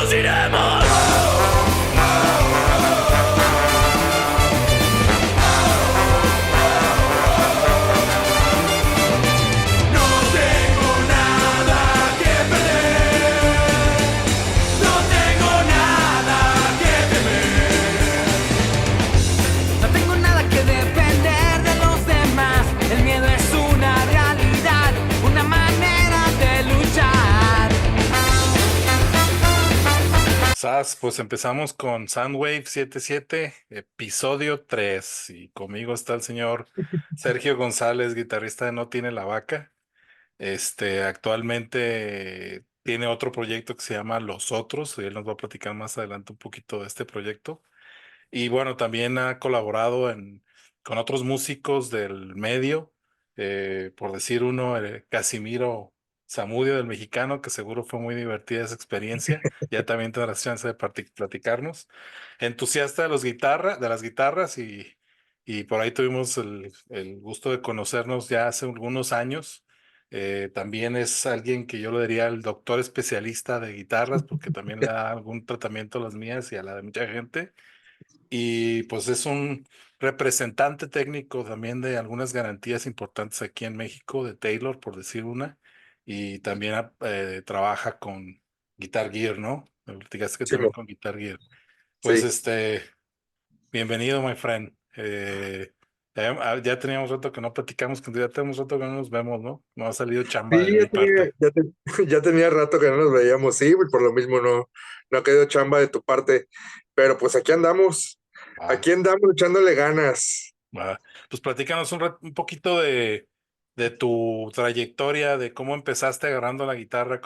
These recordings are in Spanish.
nos iremos. No tengo nada que perder, no tengo nada que temer. No tengo nada que depender de los demás. El miedo es una realidad, una manera de luchar. Pues empezamos con Soundwave 77, episodio 3. Y conmigo está el señor Sergio González, guitarrista de No Tiene la Vaca. Actualmente tiene otro proyecto que se llama Los Otros, y él nos va a platicar más adelante un poquito de este proyecto. Y bueno, también ha colaborado con otros músicos del medio, por decir uno, Casimiro Zamudio del Mexicano, que seguro fue muy divertida esa experiencia. Ya también tendrás chance de platicarnos. Entusiasta de de las guitarras y por ahí tuvimos el gusto de conocernos ya hace algunos años. También es alguien que yo le diría el doctor especialista de guitarras, porque también le da algún tratamiento a las mías y a la de mucha gente. Y pues es un representante técnico también de algunas garantías importantes aquí en México, de Taylor, por decir una, y también trabaja con Guitar Gear, ¿no? Me platicaste que Sí, también con Guitar Gear. Pues sí. bienvenido, my friend. Ya teníamos rato que no platicamos, ya tenemos rato que no nos vemos, ¿no? No ha salido chamba de Sí, mi parte. ya tenía rato que no nos veíamos, sí, por lo mismo no ha caído chamba de tu parte, pero pues Ah, aquí andamos echándole ganas. Va. Pues platícanos un poquito de tu trayectoria, de cómo empezaste agarrando la guitarra,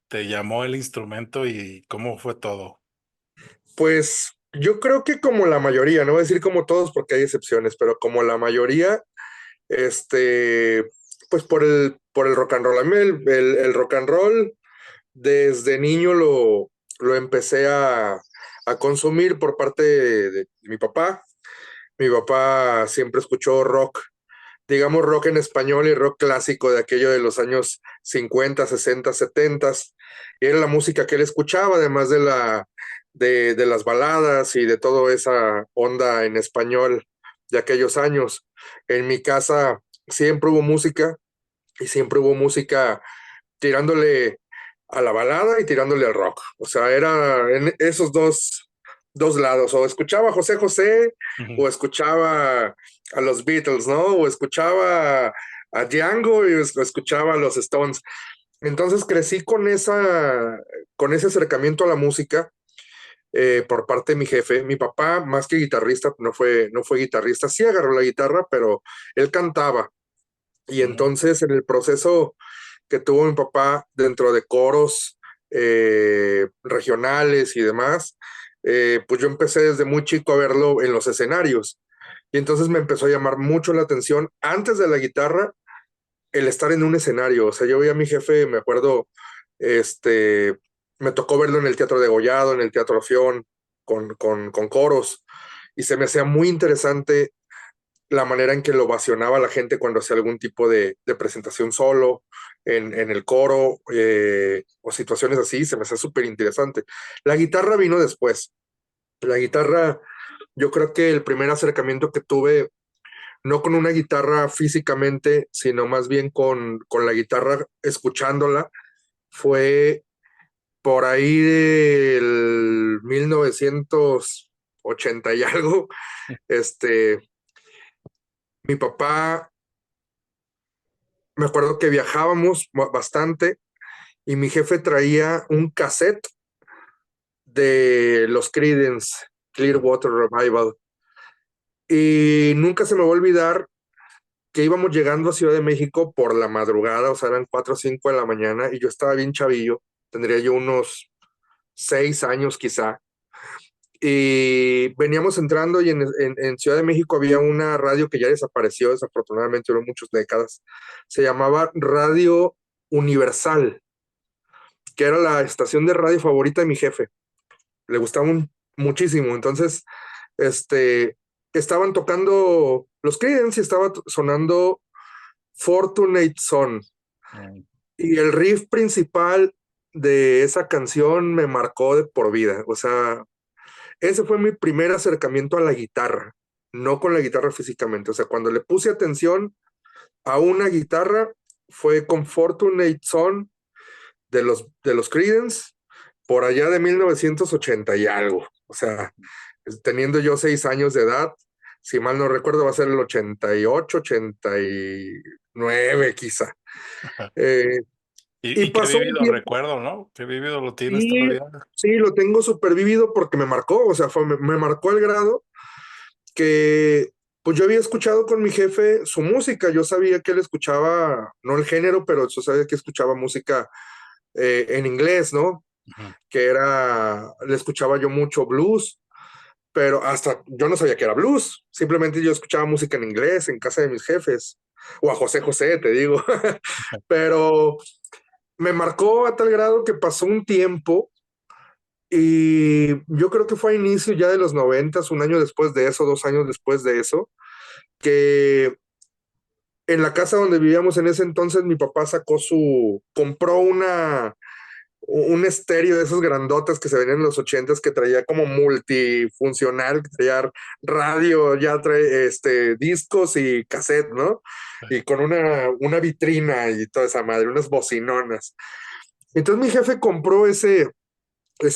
te llamó el instrumento y cómo fue todo. Pues yo creo que como la mayoría, no voy a decir como todos porque hay excepciones, pero como la mayoría, este, pues por el rock and roll. A mí el rock and roll desde niño lo empecé a consumir por parte de mi papá. Mi papá siempre escuchó rock, digamos rock en español y rock clásico de aquello de los años 50, 60, 70. Y era la música que él escuchaba, además de las baladas y de toda esa onda en español de aquellos años. En mi casa siempre hubo música y siempre hubo música tirándole a la balada y tirándole al rock. O sea, era en esos dos lados. O escuchaba a José José Ujú. o escuchaba a los Beatles, ¿no? O escuchaba a Django y escuchaba a los Stones. Entonces crecí con ese acercamiento a la música por parte de mi jefe. Mi papá, más que guitarrista, no fue guitarrista. Sí agarró la guitarra, pero él cantaba. Y Ujú. entonces en el proceso que tuvo mi papá dentro de coros regionales y demás, pues yo empecé desde muy chico a verlo en los escenarios. Y entonces me empezó a llamar mucho la atención, antes de la guitarra, el estar en un escenario. O sea, yo veía a mi jefe, me acuerdo, este, me tocó verlo en el Teatro de Gollado, en el Teatro Fión, con coros, y se me hacía muy interesante la manera en que lo ovacionaba la gente cuando hacía algún tipo de presentación solo, en el coro, o situaciones así, se me hace súper interesante. La guitarra vino después. La guitarra, yo creo que el primer acercamiento que tuve, no con una guitarra físicamente, sino más bien con la guitarra escuchándola, fue por ahí del 1980 y algo. Este, mi papá, me acuerdo que viajábamos bastante y mi jefe traía un cassette de los Creedence, Clearwater Revival. Y nunca se me va a olvidar que íbamos llegando a Ciudad de México por la madrugada, o sea, eran 4 o 5 de la mañana y yo estaba bien chavillo, tendría yo unos 6 años quizá. Y veníamos entrando y en Ciudad de México había una radio que ya desapareció, desafortunadamente, duró muchas décadas. Se llamaba Radio Universal, que era la estación de radio favorita de mi jefe. Le gustaba muchísimo. Entonces, este, estaban tocando los Creedence y estaba sonando Fortunate Son. Mm. Y el riff principal de esa canción me marcó de por vida. O sea, ese fue mi primer acercamiento a la guitarra, no con la guitarra físicamente. O sea, cuando le puse atención a una guitarra fue con Fortunate Son de los Creedence, por allá de 1980 y algo. O sea, teniendo yo 6 años de edad, si mal no recuerdo, va a ser el 88, 89 quizá. Ajá. Eh, y Y qué pasó un vivido tiempo, recuerdo, ¿no? Qué vivido lo tienes y todavía. sí, lo tengo súper vivido porque me marcó, o sea, me marcó al grado que pues yo había escuchado con mi jefe su música, yo sabía que él escuchaba, no el género, pero yo sabía que escuchaba música en inglés, ¿no? Ujú. Que era, le escuchaba yo mucho blues, pero hasta yo no sabía que era blues, simplemente yo escuchaba música en inglés en casa de mis jefes, o a José José, te digo, pero me marcó a tal grado que pasó un tiempo y yo creo que fue a inicio ya de los 90, un año después de eso, 2 años después de eso, que en la casa donde vivíamos en ese entonces mi papá compró un estéreo de esos grandotes que se venían en los 80s que traía como multifuncional, que traía radio, ya trae discos y cassette, ¿no? Y con una vitrina y toda esa madre, unas bocinonas. Entonces mi jefe compró ese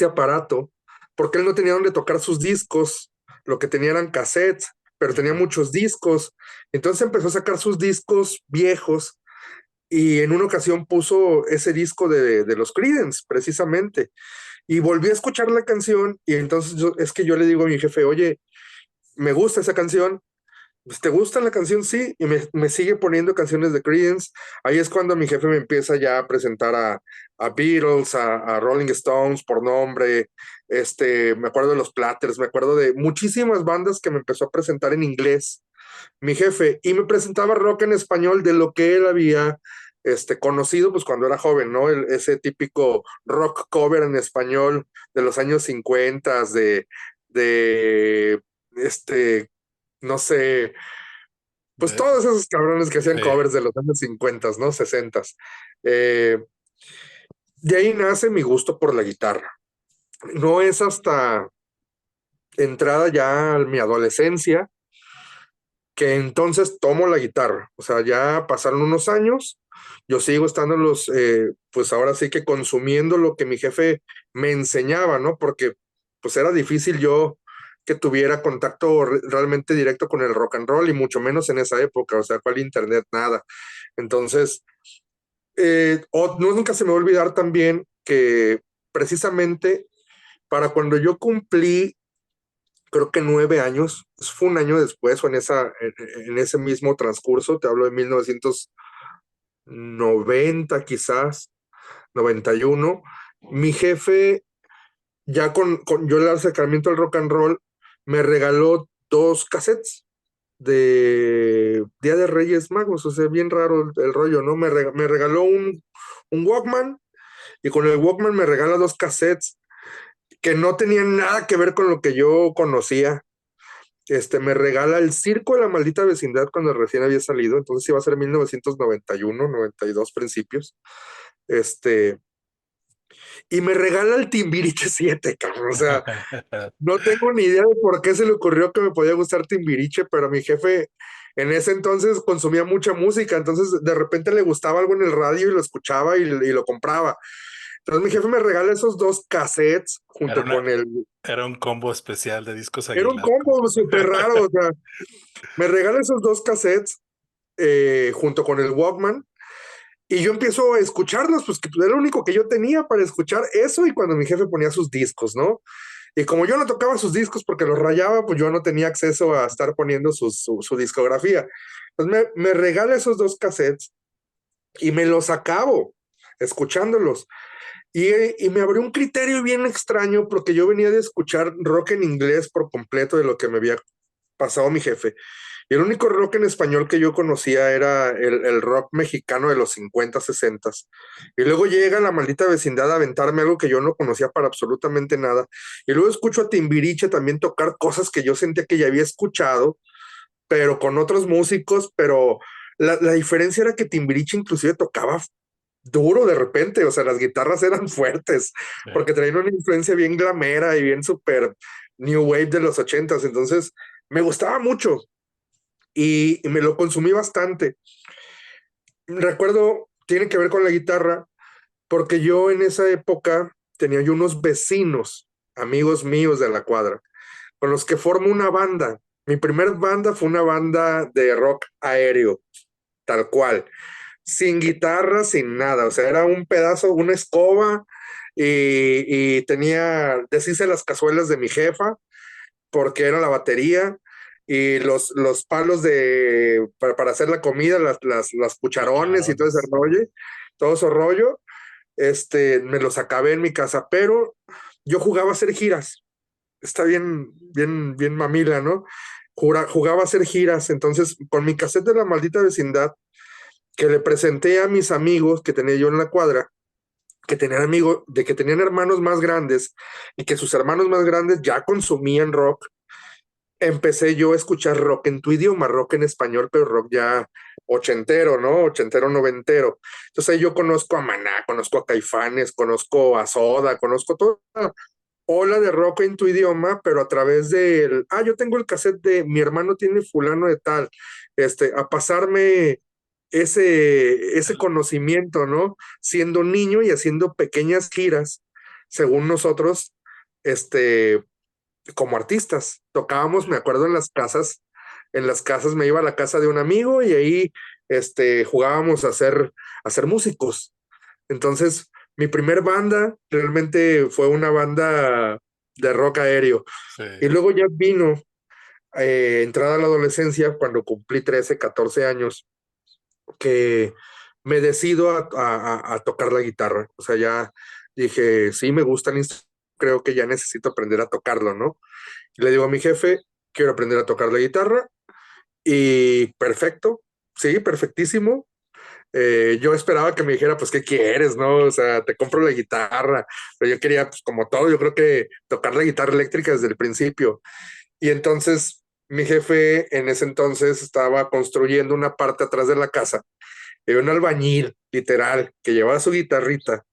aparato porque él no tenía donde tocar sus discos, lo que tenía eran cassettes, pero tenía Ujú. muchos discos. Entonces empezó a sacar sus discos viejos y en una ocasión puso ese disco de los Creedence, precisamente. Y volví a escuchar la canción y entonces es que yo le digo a mi jefe, oye, me gusta esa canción, pues, ¿te gusta la canción? Sí, y me sigue poniendo canciones de Creedence. Ahí es cuando mi jefe me empieza ya a presentar a Beatles, a Rolling Stones por nombre, me acuerdo de los Platters, me acuerdo de muchísimas bandas que me empezó a presentar en inglés mi jefe, y me presentaba rock en español de lo que él había conocido pues cuando era joven, ¿no? Ese típico rock cover en español de los años 50, de no sé, pues De- todos esos cabrones que hacían de- covers de los años 50, ¿no? 60. Eh, de ahí nace mi gusto por la guitarra. No es hasta entrada ya a mi adolescencia que entonces tomo la guitarra. O sea, ya pasaron unos años, yo sigo estando pues ahora sí que consumiendo lo que mi jefe me enseñaba, ¿no? Porque pues era difícil yo que tuviera contacto realmente directo con el rock and roll y mucho menos en esa época, o sea, cuál internet, nada. Entonces, nunca se me va a olvidar también que precisamente para cuando yo cumplí creo que 9 años, fue un año después o en ese mismo transcurso, te hablo de 1990 quizás, 91, mi jefe, ya con yo el acercamiento al rock and roll, me regaló 2 cassettes de Día de Reyes Magos, o sea, bien raro el rollo, ¿no? Me regaló un Walkman y con el Walkman me regala 2 cassettes que no tenían nada que ver con lo que yo conocía. Me regala El Circo de la Maldita Vecindad cuando recién había salido, entonces iba a ser 1991, 92 principios. Este, y me regala el Timbiriche 7, cabrón. O sea, no tengo ni idea de por qué se le ocurrió que me podía gustar Timbiriche, pero mi jefe en ese entonces consumía mucha música, entonces de repente le gustaba algo en el radio y lo escuchaba y lo compraba. Entonces mi jefe me regala esos 2 cassettes Era junto una, con el... era un combo especial de discos Era un Aguilar. combo súper raro, o sea, me regala esos 2 cassettes junto con el Walkman, y yo empiezo a escucharlos, pues que era lo único que yo tenía para escuchar eso y cuando mi jefe ponía sus discos, ¿no? Y como yo no tocaba sus discos porque los rayaba, pues yo no tenía acceso a estar poniendo su discografía. Entonces me regala esos 2 cassettes y me los acabo escuchándolos. Y me abrió un criterio bien extraño porque yo venía de escuchar rock en inglés por completo de lo que me había pasado mi jefe. Y el único rock en español que yo conocía era el rock mexicano de los 50, 60. Y luego llega La Maldita Vecindad a aventarme algo que yo no conocía para absolutamente nada. Y luego escucho a Timbiriche también tocar cosas que yo sentía que ya había escuchado, pero con otros músicos, pero la diferencia era que Timbiriche inclusive tocaba duro de repente, o sea, las guitarras eran fuertes, Sí. porque traían una influencia bien glamera y bien super new wave de los 80s, entonces me gustaba mucho y me lo consumí bastante. Recuerdo, tiene que ver con la guitarra, porque yo en esa época tenía yo unos vecinos, amigos míos de la cuadra, con los que formo una banda. Mi primer banda fue una banda de rock aéreo, tal cual, sin guitarra, sin nada, o sea, era un pedazo, una escoba y tenía, deshice las cazuelas de mi jefa porque era la batería y los palos para hacer la comida, las cucharones y todo ese Cucharones. rollo, todo ese rollo, me los acabé en mi casa, pero yo jugaba a hacer giras, está bien, bien, bien mamila, ¿no? Jugaba a hacer giras, entonces con mi cassette de La Maldita Vecindad, que le presenté a mis amigos que tenía yo en la cuadra, que tenían amigos, de que tenían hermanos más grandes y que sus hermanos más grandes ya consumían rock, empecé yo a escuchar rock en tu idioma, rock en español, pero rock ya ochentero, ¿no? Ochentero, noventero. Entonces ahí yo conozco a Maná, conozco a Caifanes, conozco a Soda, conozco toda ola de rock en tu idioma, pero a través del, yo tengo el cassette de mi hermano tiene fulano de tal, a pasarme ese conocimiento, ¿no? Siendo niño y haciendo pequeñas giras, según nosotros, este, como artistas. Tocábamos, me acuerdo, en las casas me iba a la casa de un amigo y ahí, jugábamos a ser músicos. Entonces, mi primer banda realmente fue una banda de rock aéreo. Sí. Y luego ya vino, entrada a la adolescencia, cuando cumplí 13, 14 años, que me decido a tocar la guitarra. O sea, ya dije, sí, me gustan, creo que ya necesito aprender a tocarlo, ¿no? Y le digo a mi jefe, quiero aprender a tocar la guitarra. Y perfecto, sí, perfectísimo. Yo esperaba que me dijera, pues, ¿qué quieres, no? O sea, te compro la guitarra, pero yo quería, pues, como todo, yo creo que tocar la guitarra eléctrica desde el principio. Y entonces, mi jefe en ese entonces estaba construyendo una parte atrás de la casa, y un albañil, literal, que llevaba su guitarrita,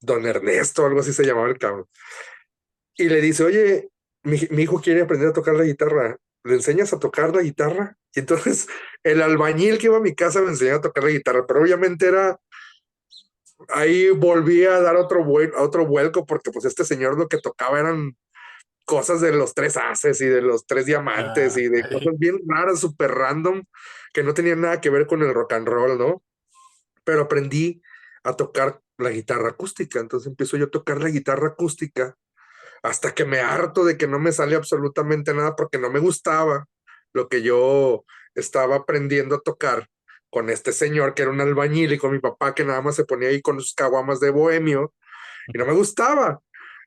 don Ernesto, algo así se llamaba el cabrón, y le dice, oye, mi hijo quiere aprender a tocar la guitarra, ¿le enseñas a tocar la guitarra? Y entonces el albañil que iba a mi casa me enseñó a tocar la guitarra, pero obviamente ahí volví a dar otro vuelco, porque pues este señor lo que tocaba eran cosas de los tres haces y de los tres diamantes y de Ok. cosas bien raras, súper random, que no tenían nada que ver con el rock and roll, ¿no? Pero aprendí a tocar la guitarra acústica, entonces empiezo yo a tocar la guitarra acústica hasta que me harto de que no me sale absolutamente nada porque no me gustaba lo que yo estaba aprendiendo a tocar con este señor que era un albañil y con mi papá que nada más se ponía ahí con sus caguamas de bohemio y no me gustaba.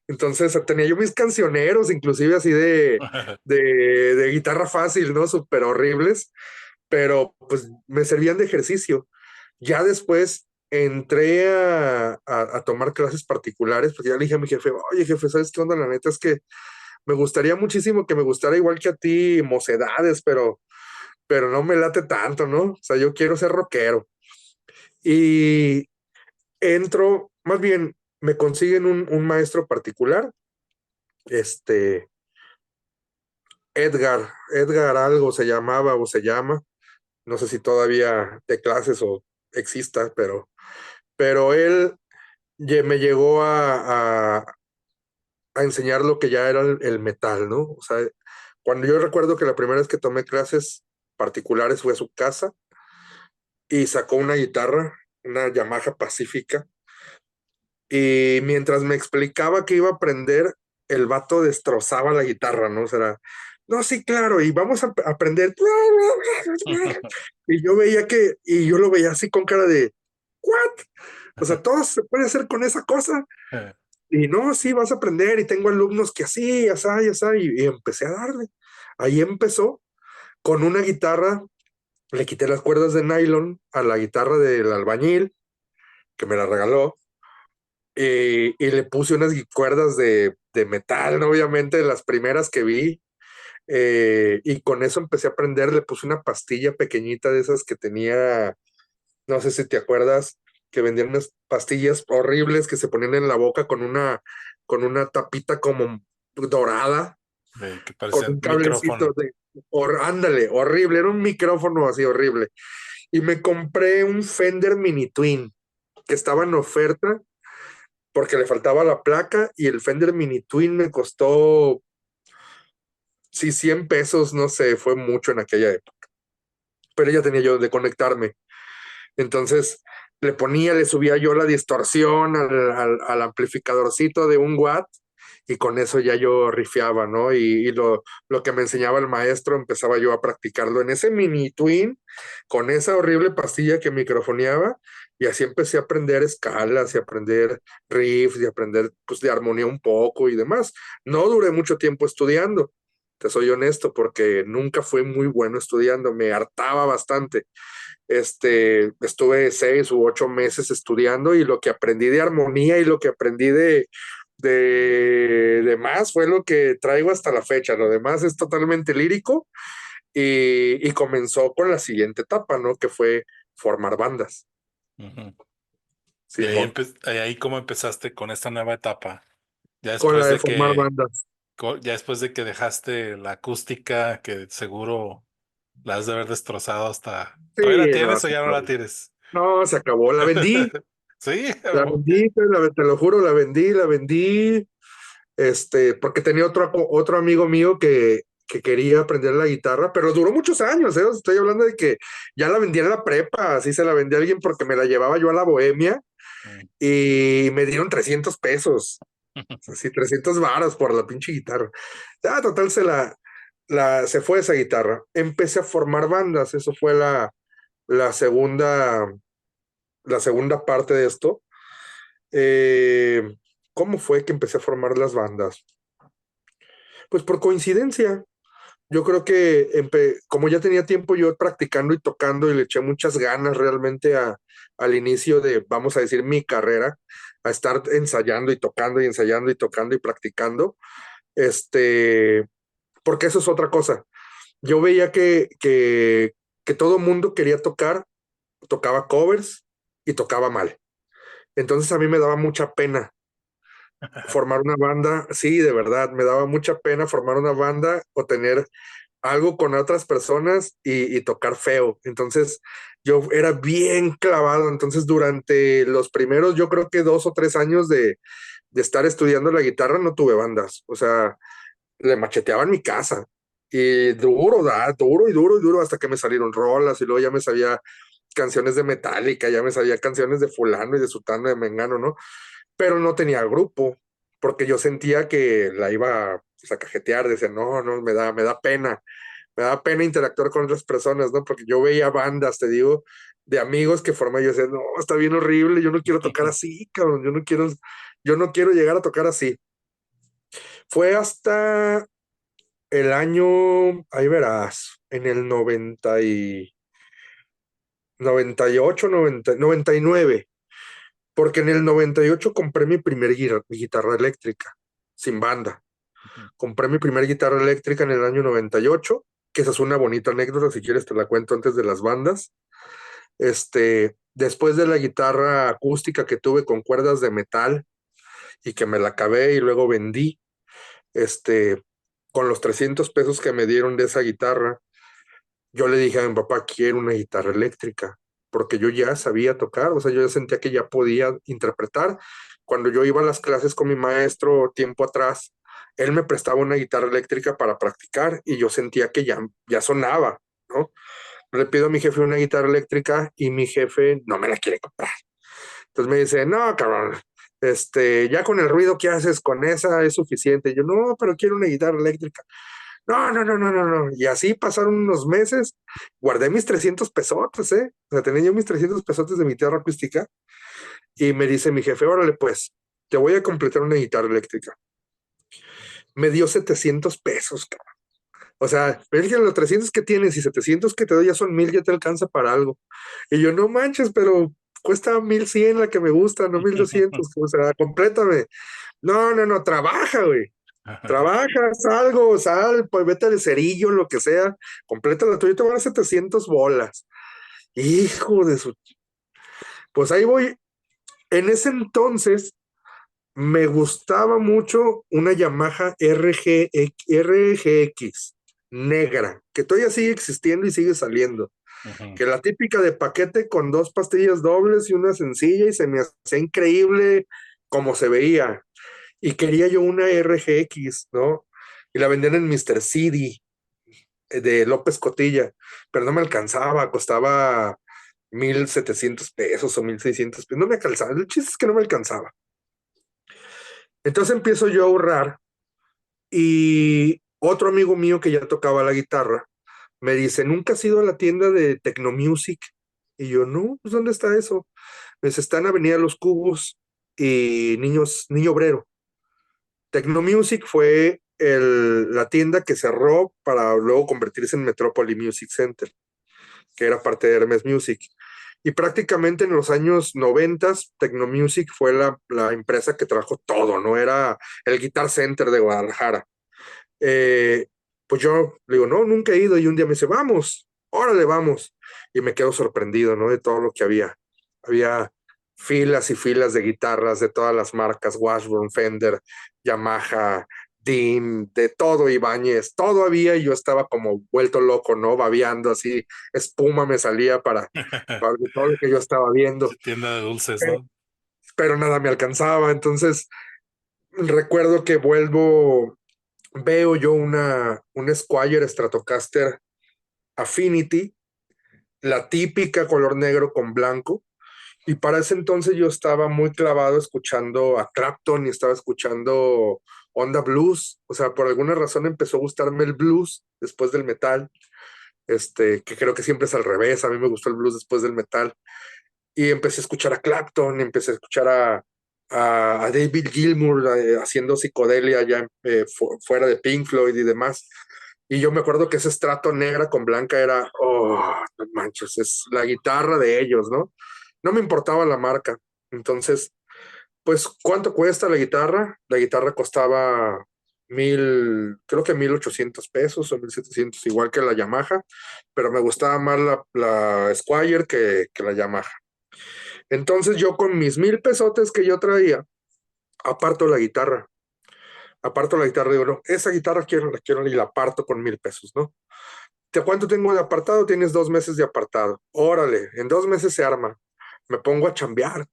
Entonces tenía yo mis cancioneros, inclusive así de guitarra fácil, ¿no? Súper horribles, pero pues me servían de ejercicio. Ya después entré a tomar clases particulares, pues ya le dije a mi jefe, oye jefe, ¿sabes qué onda? La neta es que me gustaría muchísimo que me gustara igual que a ti Mocedades, pero no me late tanto, ¿no? O sea, yo quiero ser rockero. Y entro, más bien, me consiguen un maestro particular, este, Edgar algo se llamaba o se llama, no sé si todavía de clases o exista, pero él me llegó a enseñar lo que ya era el metal, ¿no? O sea, cuando yo recuerdo que la primera vez que tomé clases particulares fue a su casa y sacó una guitarra, una Yamaha Pacífica, y mientras me explicaba que iba a aprender, el vato destrozaba la guitarra, ¿no? O sea, no, sí, claro, y vamos a aprender. Y yo lo veía así con cara de, ¿what? O sea, todo se puede hacer con esa cosa. Y no, sí, vas a aprender y tengo alumnos que así, así, así, y empecé a darle. Ahí empezó con una guitarra, le quité las cuerdas de nylon a la guitarra del albañil, que me la regaló, y le puse unas cuerdas de metal, ¿no? Obviamente, las primeras que vi, y con eso empecé a aprender, le puse una pastilla pequeñita de esas que tenía No sé si te acuerdas que vendían unas pastillas horribles que se ponían en la boca con una tapita como dorada, Que con parecía un cablecito micrófono. ándale, horrible, era un micrófono así horrible. Y me compré un Fender Mini Twin que estaba en oferta porque le faltaba la placa y el Fender Mini Twin me costó, sí, 100 pesos, no sé, fue mucho en aquella época. Pero ya tenía yo de conectarme. Entonces le subía yo la distorsión al amplificadorcito de 1 watt y con eso ya yo rifiaba, ¿no? Y lo que me enseñaba el maestro empezaba yo a practicarlo en ese mini twin, con esa horrible pastilla que microfoneaba y así empecé a aprender escalas y a aprender riffs y a aprender pues de armonía un poco y demás. No duré mucho tiempo estudiando. Te soy honesto, porque nunca fui muy bueno estudiando, me hartaba bastante. Estuve 6 u 8 meses estudiando y lo que aprendí de armonía y lo que aprendí de más fue lo que traigo hasta la fecha. Lo demás es totalmente lírico y comenzó con la siguiente etapa, ¿no? Que fue formar bandas. Ujú. Y ahí, Simón, ahí cómo empezaste con esta nueva etapa. Ya con la después de de formar que, bandas. ya después de que dejaste la acústica, que seguro la has de haber destrozado hasta. ¿Todavía la Sí, no, tienes o se ya no la acabó. tienes? No, se acabó. Sí, La ok. vendí, te lo juro, la vendí. Porque tenía otro amigo mío que quería aprender la guitarra, pero duró muchos años, ¿eh? Estoy hablando de que ya la vendía en la prepa, así se la vendí a alguien porque me la llevaba yo a la Bohemia Mm. y me dieron 300 pesos, así 300 varos por la pinche guitarra. Ya, total, se fue esa guitarra. Empecé a formar bandas, eso fue la segunda, la segunda parte de esto. Eh, ¿Cómo fue que empecé a formar las bandas? Pues por coincidencia. Yo creo que como ya tenía tiempo yo practicando y tocando y le eché muchas ganas realmente al inicio de, vamos a decir, mi carrera, a estar ensayando y tocando y ensayando y tocando y practicando, porque eso es otra cosa. Yo veía que todo mundo quería tocar, tocaba covers y tocaba mal. Entonces a mí me daba mucha pena formar una banda, sí, de verdad, me daba mucha pena formar una banda o tener algo con otras personas y tocar feo. Entonces yo era bien clavado. Entonces durante los primeros, yo creo que 2 o 3 años de estar estudiando la guitarra, no tuve bandas. O sea, le macheteaba en mi casa. Y duro, duro y duro y duro hasta que me salieron rolas y luego ya me sabía canciones de Metallica, ya me sabía canciones de fulano y de sutano, de mengano, ¿no? Pero no tenía grupo, porque yo sentía que la iba pues, a cajetear, decía, no, no, me da pena interactuar con otras personas, ¿no? Porque yo veía bandas, te digo, de amigos que formé, yo decía, no, está bien horrible, yo no quiero tocar así, cabrón, yo no quiero llegar a tocar así. Fue hasta el año, ahí verás, en el 98, 99, porque en el 98 compré mi primer guitarra eléctrica, sin banda. Compré mi primer guitarra eléctrica en el año 98, que esa es una bonita anécdota, si quieres te la cuento antes de las bandas. Después de la guitarra acústica que tuve con cuerdas de metal y que me la acabé y luego vendí, este, con los 300 pesos que me dieron de esa guitarra, yo le dije a mi papá, quiero una guitarra eléctrica, porque yo ya sabía tocar, o sea, yo ya sentía que ya podía interpretar. Cuando yo iba a las clases con mi maestro tiempo atrás, él me prestaba una guitarra eléctrica para practicar y yo sentía que ya sonaba, ¿no? Le pido a mi jefe una guitarra eléctrica y mi jefe no me la quiere comprar. Entonces me dice, no, cabrón, ya con el ruido que haces con esa es suficiente. Y yo, no, pero quiero una guitarra eléctrica. No, no, no, no, no, no. Y así pasaron unos meses, guardé mis 300 pesotes, ¿eh? O sea, tenía yo mis 300 pesotes de mi guitarra acústica y me dice mi jefe, órale, pues, te voy a completar una guitarra eléctrica. Me dio 700 pesos, cabrón. O sea, ves que los 300 que tienes y 700 que te doy ya son 1000, ya te alcanza para algo. Y yo, no manches, pero cuesta 1100 la que me gusta, no 1200. O sea, complétame. No, no, no, trabaja, güey. Trabaja, sal, pues vete al cerillo, lo que sea, completa la tuya, te van a dar 700 bolas. Hijo de su. Pues ahí voy. En ese entonces me gustaba mucho una Yamaha RGX negra, que todavía sigue existiendo y sigue saliendo. Ujú. Que la típica de paquete con 2 pastillas dobles y una sencilla, y se me hacía increíble como se veía. Y quería yo una RGX, ¿no? Y la vendían en Mr. CD de López Cotilla, pero no me alcanzaba, costaba 1,700 pesos o 1,600 pesos, no me alcanzaba, el chiste es que no me alcanzaba. Entonces empiezo yo a ahorrar y otro amigo mío que ya tocaba la guitarra me dice, ¿nunca has ido a la tienda de Tecnomusic? Y yo, no, pues ¿dónde está eso? Me dice, está en Avenida Los Cubos y Niño Obrero. Tecnomusic fue la tienda que cerró para luego convertirse en Metropolis Music Center, que era parte de Hermes Music. Y prácticamente en los años 90, Tecnomusic fue la empresa que trajo todo, ¿no? Era el Guitar Center de Guadalajara. Eh, pues yo le digo, no, nunca he ido. Y un día me dice, vamos, órale, vamos. Y me quedo sorprendido, ¿no? De todo lo que había. Había filas y filas de guitarras de todas las marcas, Washburn, Fender, Yamaha, Dean, de todo, Ibáñez, todo había, y yo estaba como vuelto loco, ¿no? Babeando así, espuma me salía para todo lo que yo estaba viendo, Tienda de dulces, pero, ¿no? pero nada me alcanzaba. Entonces recuerdo que veo yo una Squier Stratocaster Affinity, la típica color negro con blanco. Y para ese entonces yo estaba muy clavado escuchando a Clapton y estaba escuchando onda blues. O sea, por alguna razón empezó a gustarme el blues después del metal, que creo que siempre es al revés. A mí me gustó el blues después del metal. Y empecé a escuchar a Clapton, empecé a escuchar a David Gilmour haciendo psicodelia ya fuera de Pink Floyd y demás. Y yo me acuerdo que ese estrato negra con blanca era, oh, no manches, es la guitarra de ellos, ¿no? No me importaba la marca. Entonces, pues, ¿cuánto cuesta la guitarra? La guitarra costaba creo que 1,800 pesos o 1,700, igual que la Yamaha, pero me gustaba más la Squier que la Yamaha. Entonces yo con mis 1,000 pesotes que yo traía, aparto la guitarra. Aparto la guitarra, digo, no, esa guitarra la quiero y la aparto con 1,000 pesos, ¿no? ¿Cuánto tengo de apartado? Tienes 2 meses de apartado. Órale, en 2 meses se arma. Me pongo a chambear.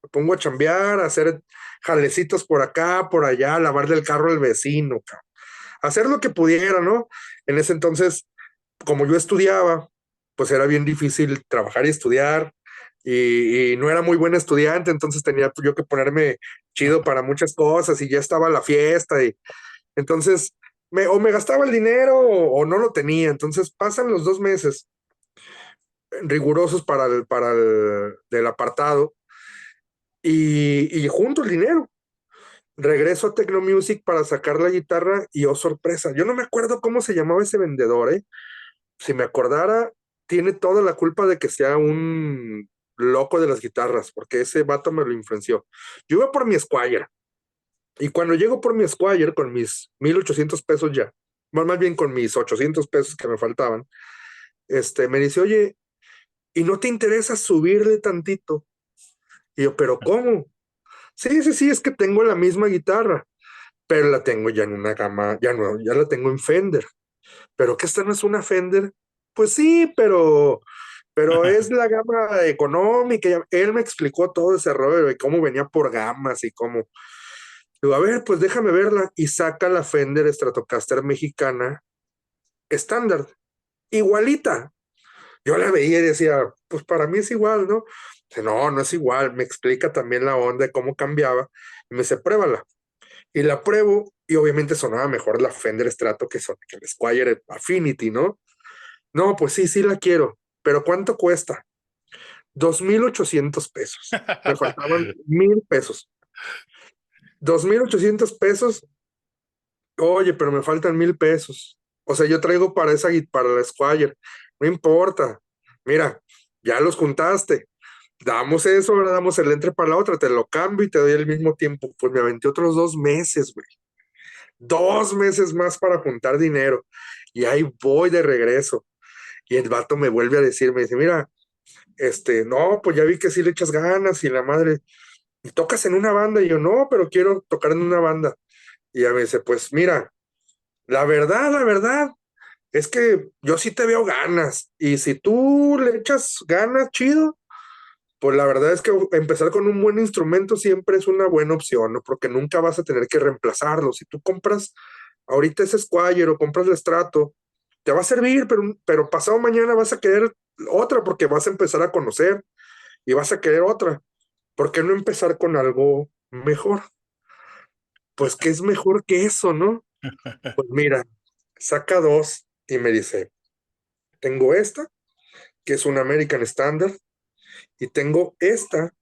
Me pongo a chambear, a hacer jalecitos por acá, por allá, a lavarle el carro al vecino, hacer lo que pudiera, ¿no? En ese entonces, como yo estudiaba, pues era bien difícil trabajar y estudiar, y no era muy buen estudiante, entonces tenía yo que ponerme chido para muchas cosas, y ya estaba la fiesta, y entonces o me gastaba el dinero o no lo tenía. Entonces pasan los 2 meses rigurosos para el del apartado, y junto el dinero. Regreso a Tecnomusic para sacar la guitarra y, oh sorpresa, yo no me acuerdo cómo se llamaba ese vendedor, ¿eh? Si me acordara, tiene toda la culpa de que sea un loco de las guitarras, porque ese vato me lo influenció. Yo iba por mi Squier, y cuando llego por mi Squier con mis 1,800 pesos ya, más bien con mis 800 pesos que me faltaban, me dice, oye, ¿y no te interesa subirle tantito? Y yo, ¿pero cómo? Sí, sí, sí, es que tengo la misma guitarra, pero la tengo ya en una gama, ya no, ya la tengo en Fender. ¿Pero que esta no es una Fender? Pues sí, pero es la gama económica. Él me explicó todo ese rollo de cómo venía por gamas y cómo. Digo, a ver, pues déjame verla. Y saca la Fender Stratocaster mexicana estándar, igualita. Yo la veía y decía, pues para mí es igual, ¿no? Dice, no, no es igual. Me explica también la onda de cómo cambiaba. Y me dice, pruébala. Y la pruebo, y obviamente sonaba mejor la Fender Strato que el Squier Affinity, ¿no? No, pues sí, sí la quiero, pero ¿cuánto cuesta? 2,800 pesos. Me faltaban 1,000 pesos. 2,800 pesos. Oye, pero me faltan 1,000 pesos. O sea, yo traigo para la Squier. No importa. Mira, ya los juntaste. Damos eso, ahora damos el entre para la otra. Te lo cambio y te doy el mismo tiempo. Pues me aventé otros 2 meses, güey. 2 meses más para juntar dinero. Y ahí voy de regreso. Y el vato me vuelve a decir, me dice, mira, No, pues ya vi que sí le echas ganas y la madre, y tocas en una banda, y yo, no, pero quiero tocar en una banda. Y ella me dice, pues mira, la verdad, es que yo sí te veo ganas, y si tú le echas ganas, chido, pues la verdad es que empezar con un buen instrumento siempre es una buena opción, ¿no? Porque nunca vas a tener que reemplazarlo. Si tú compras ahorita ese Squire o compras el Strato, te va a servir, pero pasado mañana vas a querer otra porque vas a empezar a conocer y vas a querer otra. ¿Por qué no empezar con algo mejor? Pues, ¿qué es mejor que eso, no? Pues mira, saca dos y me dice, tengo esta, que es una American Standard, y tengo esta,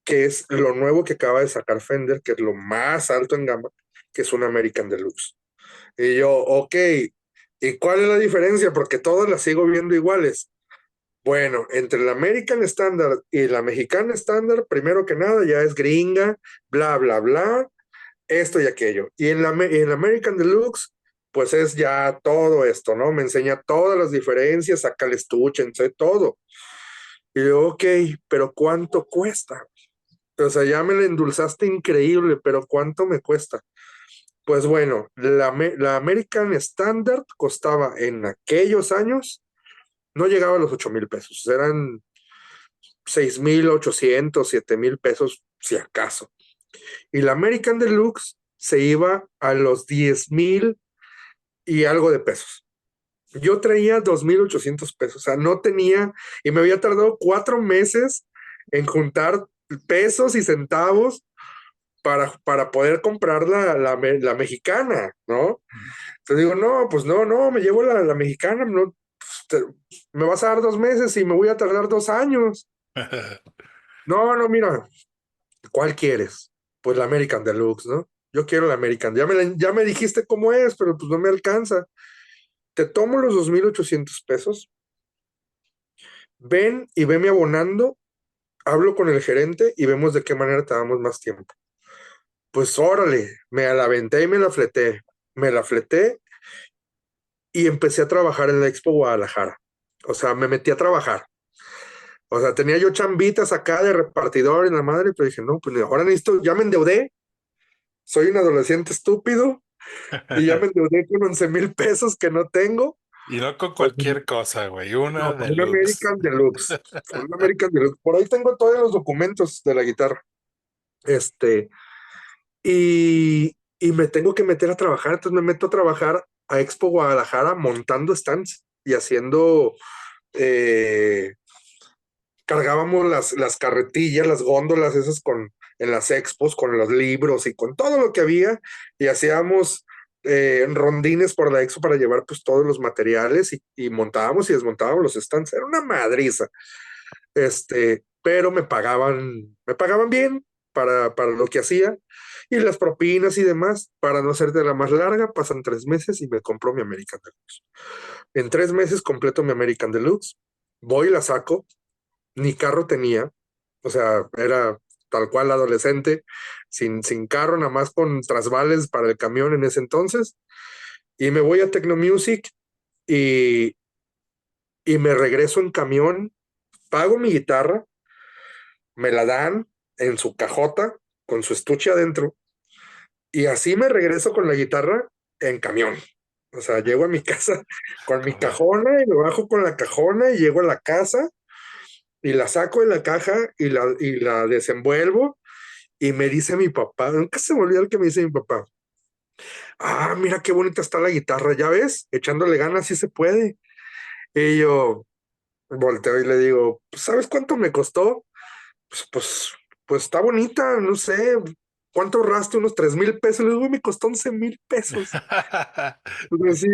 que es lo nuevo que acaba de sacar Fender, que es lo más alto en gama, que es una American Deluxe. Y yo, ok, ¿y cuál es la diferencia? Porque todas las sigo viendo iguales. Bueno, entre la American Standard y la Mexicana Standard, primero que nada, ya es gringa, bla, bla, bla, esto y aquello. Y en la American Deluxe, pues es ya todo esto, ¿no? Me enseña todas las diferencias, saca el estuche, sé todo. Y yo, ok, pero ¿cuánto cuesta? O sea, ya me la endulzaste increíble, pero ¿cuánto me cuesta? Pues bueno, la American Standard costaba en aquellos años, no llegaba a los 8,000 pesos, eran 6,800, 7,000 pesos, si acaso. Y la American Deluxe se iba a los 10,000 y algo de pesos. Yo traía 2,800 pesos, o sea, no tenía, y me había tardado 4 meses en juntar pesos y centavos para poder comprar la mexicana, ¿no? Entonces digo, no, pues no, no, me llevo la mexicana, no, pues, me vas a dar 2 meses y me voy a tardar 2 años. No, no, mira, ¿cuál quieres? Pues la American Deluxe, ¿no? Yo quiero la American. Ya me dijiste cómo es, pero pues no me alcanza. Te tomo los 2,800 pesos, ven y veme abonando, hablo con el gerente y vemos de qué manera te damos más tiempo. Pues órale, me la aventé y me la fleté y empecé a trabajar en la Expo Guadalajara. O sea, me metí a trabajar. O sea, tenía yo chambitas acá de repartidor en la madre, pero dije, no, pues ahora necesito, ya me endeudé, soy un adolescente estúpido y ya me endeudé con 11,000 pesos que no tengo. Y no con Pues cualquier cosa, güey, no, una con una deluxe. American Deluxe. Con una American Deluxe. Por ahí tengo todos los documentos de la guitarra. Este, y me tengo que meter a trabajar, entonces me meto a trabajar a Expo Guadalajara montando stands y haciendo eh, cargábamos las carretillas, las góndolas esas en las expos, con los libros y con todo lo que había, y hacíamos rondines por la expo para llevar pues todos los materiales y montábamos y desmontábamos los stands. Era una madriza. Pero me pagaban bien para lo que hacía, y las propinas y demás, para no ser de la más larga, pasan 3 meses y me compro mi American Deluxe. En 3 meses completo mi American Deluxe, voy y la saco, ni carro tenía, o sea, era tal cual adolescente, sin carro, nada más con trasvales para el camión en ese entonces, y me voy a Tecno Music y, y me regreso en camión, pago mi guitarra, me la dan en su cajota, con su estuche adentro, y así me regreso con la guitarra en camión. O sea, llego a mi casa con mi Como- cajona y me bajo con la cajona y llego a la casa y la saco de la caja y la desenvuelvo. Y me dice mi papá, nunca se me olvida el que me dice mi papá, mira qué bonita está la guitarra, ya ves, echándole ganas sí se puede. Y yo volteo y le digo, "Pues, ¿sabes cuánto me costó? Pues está bonita, no sé, ¿cuánto ahorraste? Unos 3,000 pesos. Le digo, me costó 11,000 pesos. Entonces, sí,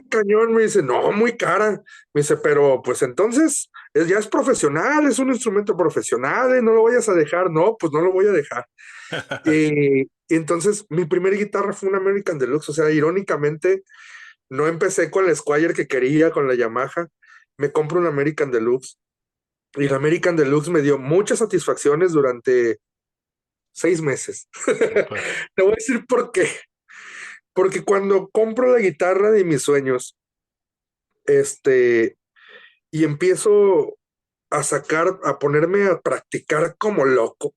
cañón, me dice, no, muy cara. Me dice, pero pues entonces ya es profesional, es un instrumento profesional, no lo vayas a dejar. No, pues no lo voy a dejar. Y entonces mi primera guitarra fue una American Deluxe, o sea, irónicamente, no empecé con la Squire que quería, con la Yamaha, me compro una American Deluxe, y la American Deluxe me dio muchas satisfacciones durante 6 meses. Súper. Te voy a decir por qué. Porque cuando compro la guitarra de mis sueños, este, y empiezo a ponerme a practicar como loco,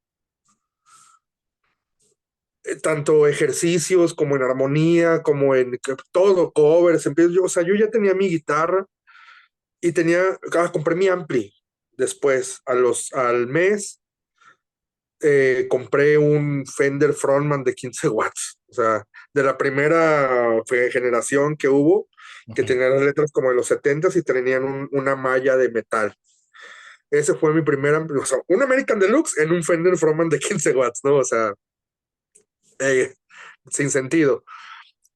tanto ejercicios como en armonía, como en todo, covers, empiezo yo, o sea, yo ya tenía mi guitarra y compré mi ampli después, al mes, compré un Fender Frontman de 15 watts, o sea, de la primera generación que hubo, que Ujú. tenía las letras como de los 70s y tenían una malla de metal. Ese fue mi primer ampli, o sea, un American Deluxe en un Fender Frontman de 15 watts, ¿no? O sea, eh, sin sentido.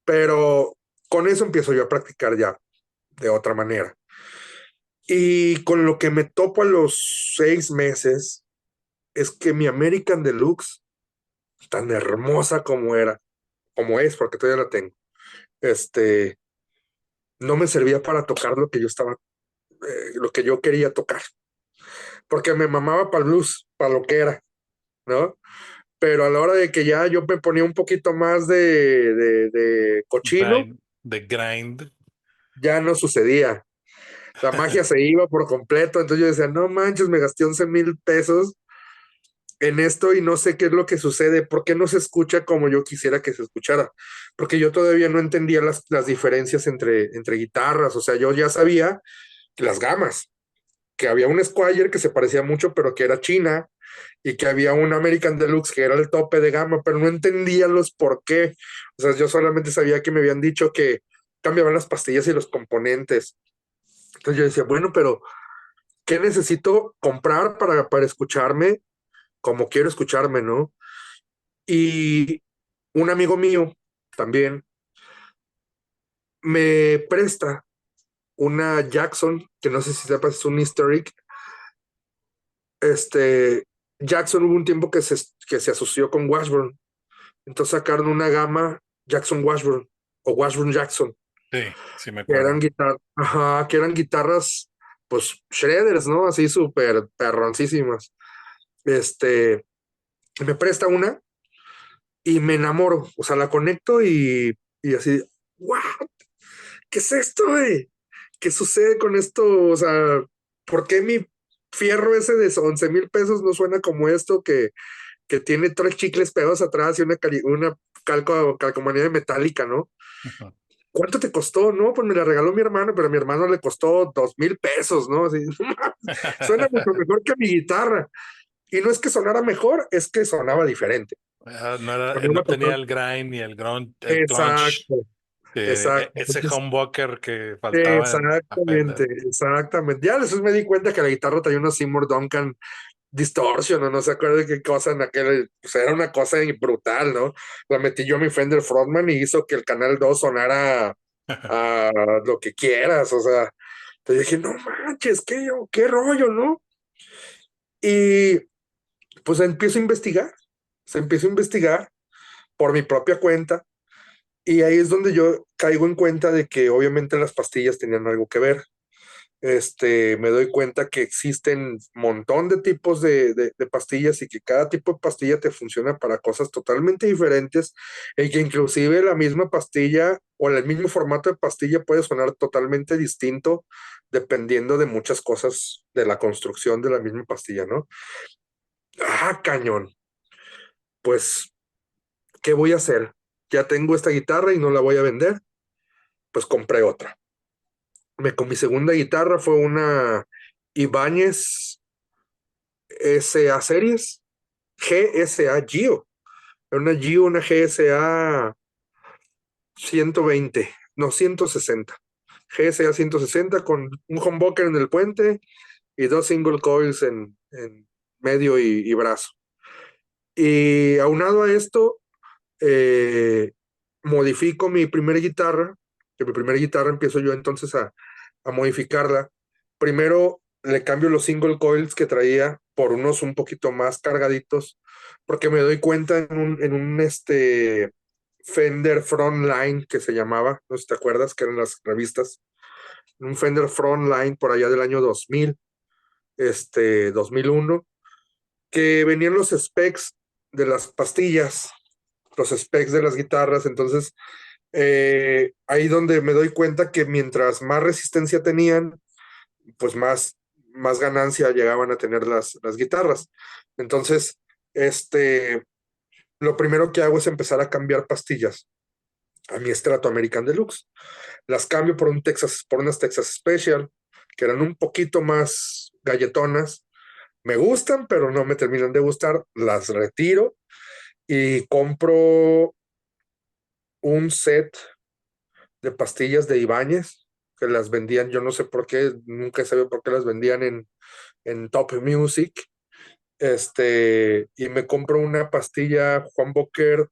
Pero con eso empiezo yo a practicar ya de otra manera. Y con lo que me topo a los 6 meses es que mi American Deluxe, tan hermosa como era, como es, porque todavía la tengo, este, no me servía para tocar lo que yo quería tocar, porque me mamaba para el blues, para lo que era, ¿no? Pero a la hora de que ya yo me ponía un poquito más de cochino, De grind. ya no sucedía. La magia se iba por completo, entonces yo decía, no manches, me gasté 11,000 pesos en esto y no sé qué es lo que sucede, por qué no se escucha como yo quisiera que se escuchara, porque yo todavía no entendía las diferencias entre guitarras, o sea, yo ya sabía que las gamas, que había un Squire que se parecía mucho, pero que era China, y que había un American Deluxe que era el tope de gama, pero no entendía los por qué, o sea, yo solamente sabía que me habían dicho que cambiaban las pastillas y los componentes, entonces yo decía, bueno, pero ¿qué necesito comprar para escucharme como quiero escucharme, ¿no? Y un amigo mío también me presta una Jackson, que no sé si sepas, es un Historic. Jackson hubo un tiempo que se asoció con Washburn. Entonces sacaron una gama Jackson Washburn o Washburn Jackson, Sí, sí me que eran acuerdo. que eran guitarras, pues, shredders, ¿no? Así súper perroncísimas. Este, Me presta una y me enamoro. O sea, la conecto y así, ¡wow! ¿Qué es esto, güey? ¿Qué sucede con esto? O sea, ¿por qué mi fierro ese de 11,000 pesos no suena como esto que tiene 3 chicles pegados atrás y una calcomanía metálica, ¿no? Ujú. ¿Cuánto te costó? No, pues me la regaló mi hermano, pero a mi hermano le costó 2,000 pesos, ¿no? Así, suena mucho mejor que mi guitarra. Y no es que sonara mejor, es que sonaba diferente. No Sonaba tenía total. el grind ni el crunch, Exacto, exacto. ese Entonces, humbucker que faltaba en la exactamente, Fender. exactamente. Ya después me di cuenta que la guitarra traía una Seymour Duncan Distortion, o no se acuerda de qué cosa en aquel, pues era una cosa brutal, ¿no? La metí yo a mi Fender Frontman y hizo que el canal 2 sonara a lo que quieras, o sea, te dije, no manches, qué rollo, ¿no? Y pues empiezo a investigar por mi propia cuenta, y ahí es donde yo caigo en cuenta de que obviamente las pastillas tenían algo que ver. Me doy cuenta que existen un montón de tipos de pastillas y que cada tipo de pastilla te funciona para cosas totalmente diferentes y que inclusive la misma pastilla o el mismo formato de pastilla puede sonar totalmente distinto dependiendo de muchas cosas de la construcción de la misma pastilla, ¿no? Ah, cañón. Pues, ¿qué voy a hacer? Ya tengo esta guitarra y no la voy a vender, pues compré otra. Con mi segunda guitarra fue una Ibáñez SA Series, GSA Gio, una Gio, una GSA 120, no, 160. GSA 160 con un humbucker en el puente y 2 single coils en medio y brazo. Y aunado a esto, eh, modifico mi primera guitarra, que mi primera guitarra empiezo yo entonces a modificarla. Primero le cambio los single coils que traía por unos un poquito más cargaditos, porque me doy cuenta en un Fender Frontline que se llamaba, no sé si te acuerdas, que eran las revistas, un Fender Frontline por allá del año 2000, 2001, que venían los specs de las pastillas, los specs de las guitarras, entonces ahí donde me doy cuenta que mientras más resistencia tenían, pues más ganancia llegaban a tener las guitarras. Entonces, lo primero que hago es empezar a cambiar pastillas a mi Strato American Deluxe. Las cambio por unas Texas Special, que eran un poquito más galletonas. Me gustan, pero no me terminan de gustar. Las retiro y compro un set de pastillas de Ibáñez, que las vendían, yo no sé por qué, nunca sabía por qué las vendían en Top Music. Y me compro una pastilla Juan Boker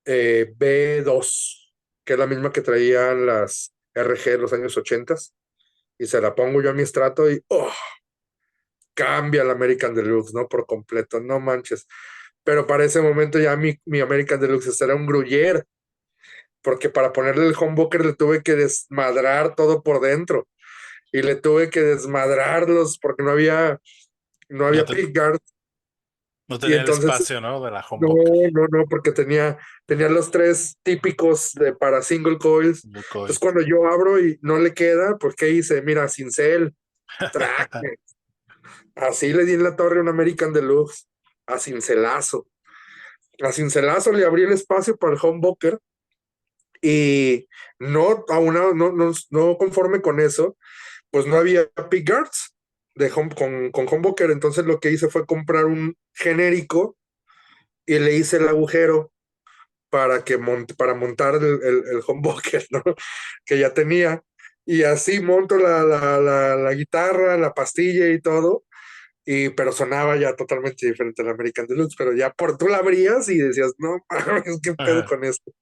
B2, que es la misma que traían las RG de los años 80, y se la pongo yo a mi estrato y cambia la American Deluxe, ¿no? Por completo, no manches. Pero para ese momento ya mi American Deluxe era un Gruyère, porque para ponerle el humbucker le tuve que desmadrar todo por dentro y le tuve que desmadrarlos porque no No, había pickguard. no Y tenía el entonces espacio, ¿no? De la no, humbucker. no, porque tenía los tres típicos para single coils. Bucoy. Entonces cuando yo abro y no le queda, pues ¿qué hice? Mira, cincel, track. Así le di en la torre a un American Deluxe, a cincelazo. A cincelazo le abrí el espacio para el humbucker y no conforme con eso, pues no había pickguards con humbucker. Entonces lo que hice fue comprar un genérico y le hice el agujero para montar el humbucker, ¿no? Que ya tenía. Y así monto la guitarra, la pastilla y todo, pero sonaba ya totalmente diferente al American Deluxe, pero ya tú la abrías y decías, no, mames, ¿qué pedo Ajá. con esto?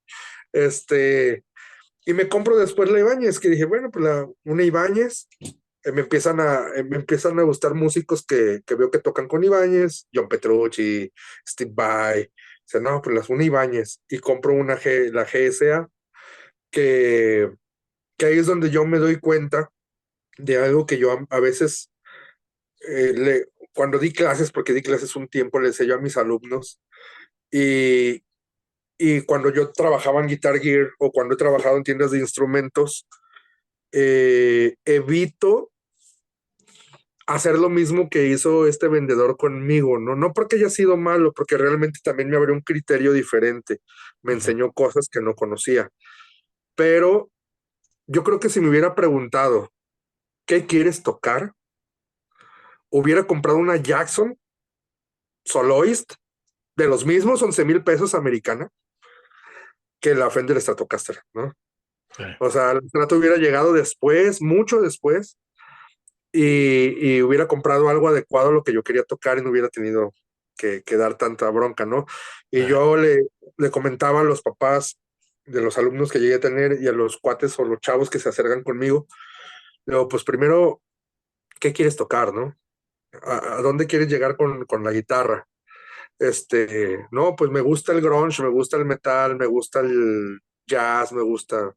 Y me compro después la Ibáñez, que dije, bueno, pues una Ibáñez, me empiezan a gustar músicos que veo que tocan con Ibáñez, John Petrucci, Steve Vai, o sea, no, pues una Ibáñez, y compro la GSA, que, que ahí es donde yo me doy cuenta de algo que yo a veces, cuando di clases, porque di clases un tiempo, le enseño a mis alumnos, y, y cuando yo trabajaba en Guitar Gear o cuando he trabajado en tiendas de instrumentos, evito hacer lo mismo que hizo este vendedor conmigo, ¿no? No porque haya sido malo, porque realmente también me abrió un criterio diferente, me Ujú. enseñó cosas que no conocía, pero yo creo que si me hubiera preguntado, ¿qué quieres tocar? Hubiera comprado una Jackson Soloist de los mismos 11,000 pesos americana que la Fender Stratocaster, ¿no? Sí. O sea, el Strato hubiera llegado después, mucho después, y hubiera comprado algo adecuado a lo que yo quería tocar y no hubiera tenido que dar tanta bronca, ¿no? Sí. Y yo le comentaba a los papás de los alumnos que llegué a tener y a los cuates o los chavos que se acercan conmigo, digo, pues primero, ¿qué quieres tocar, no? ¿A dónde quieres llegar con la guitarra? No, pues me gusta el grunge, me gusta el metal, me gusta el jazz, me gusta.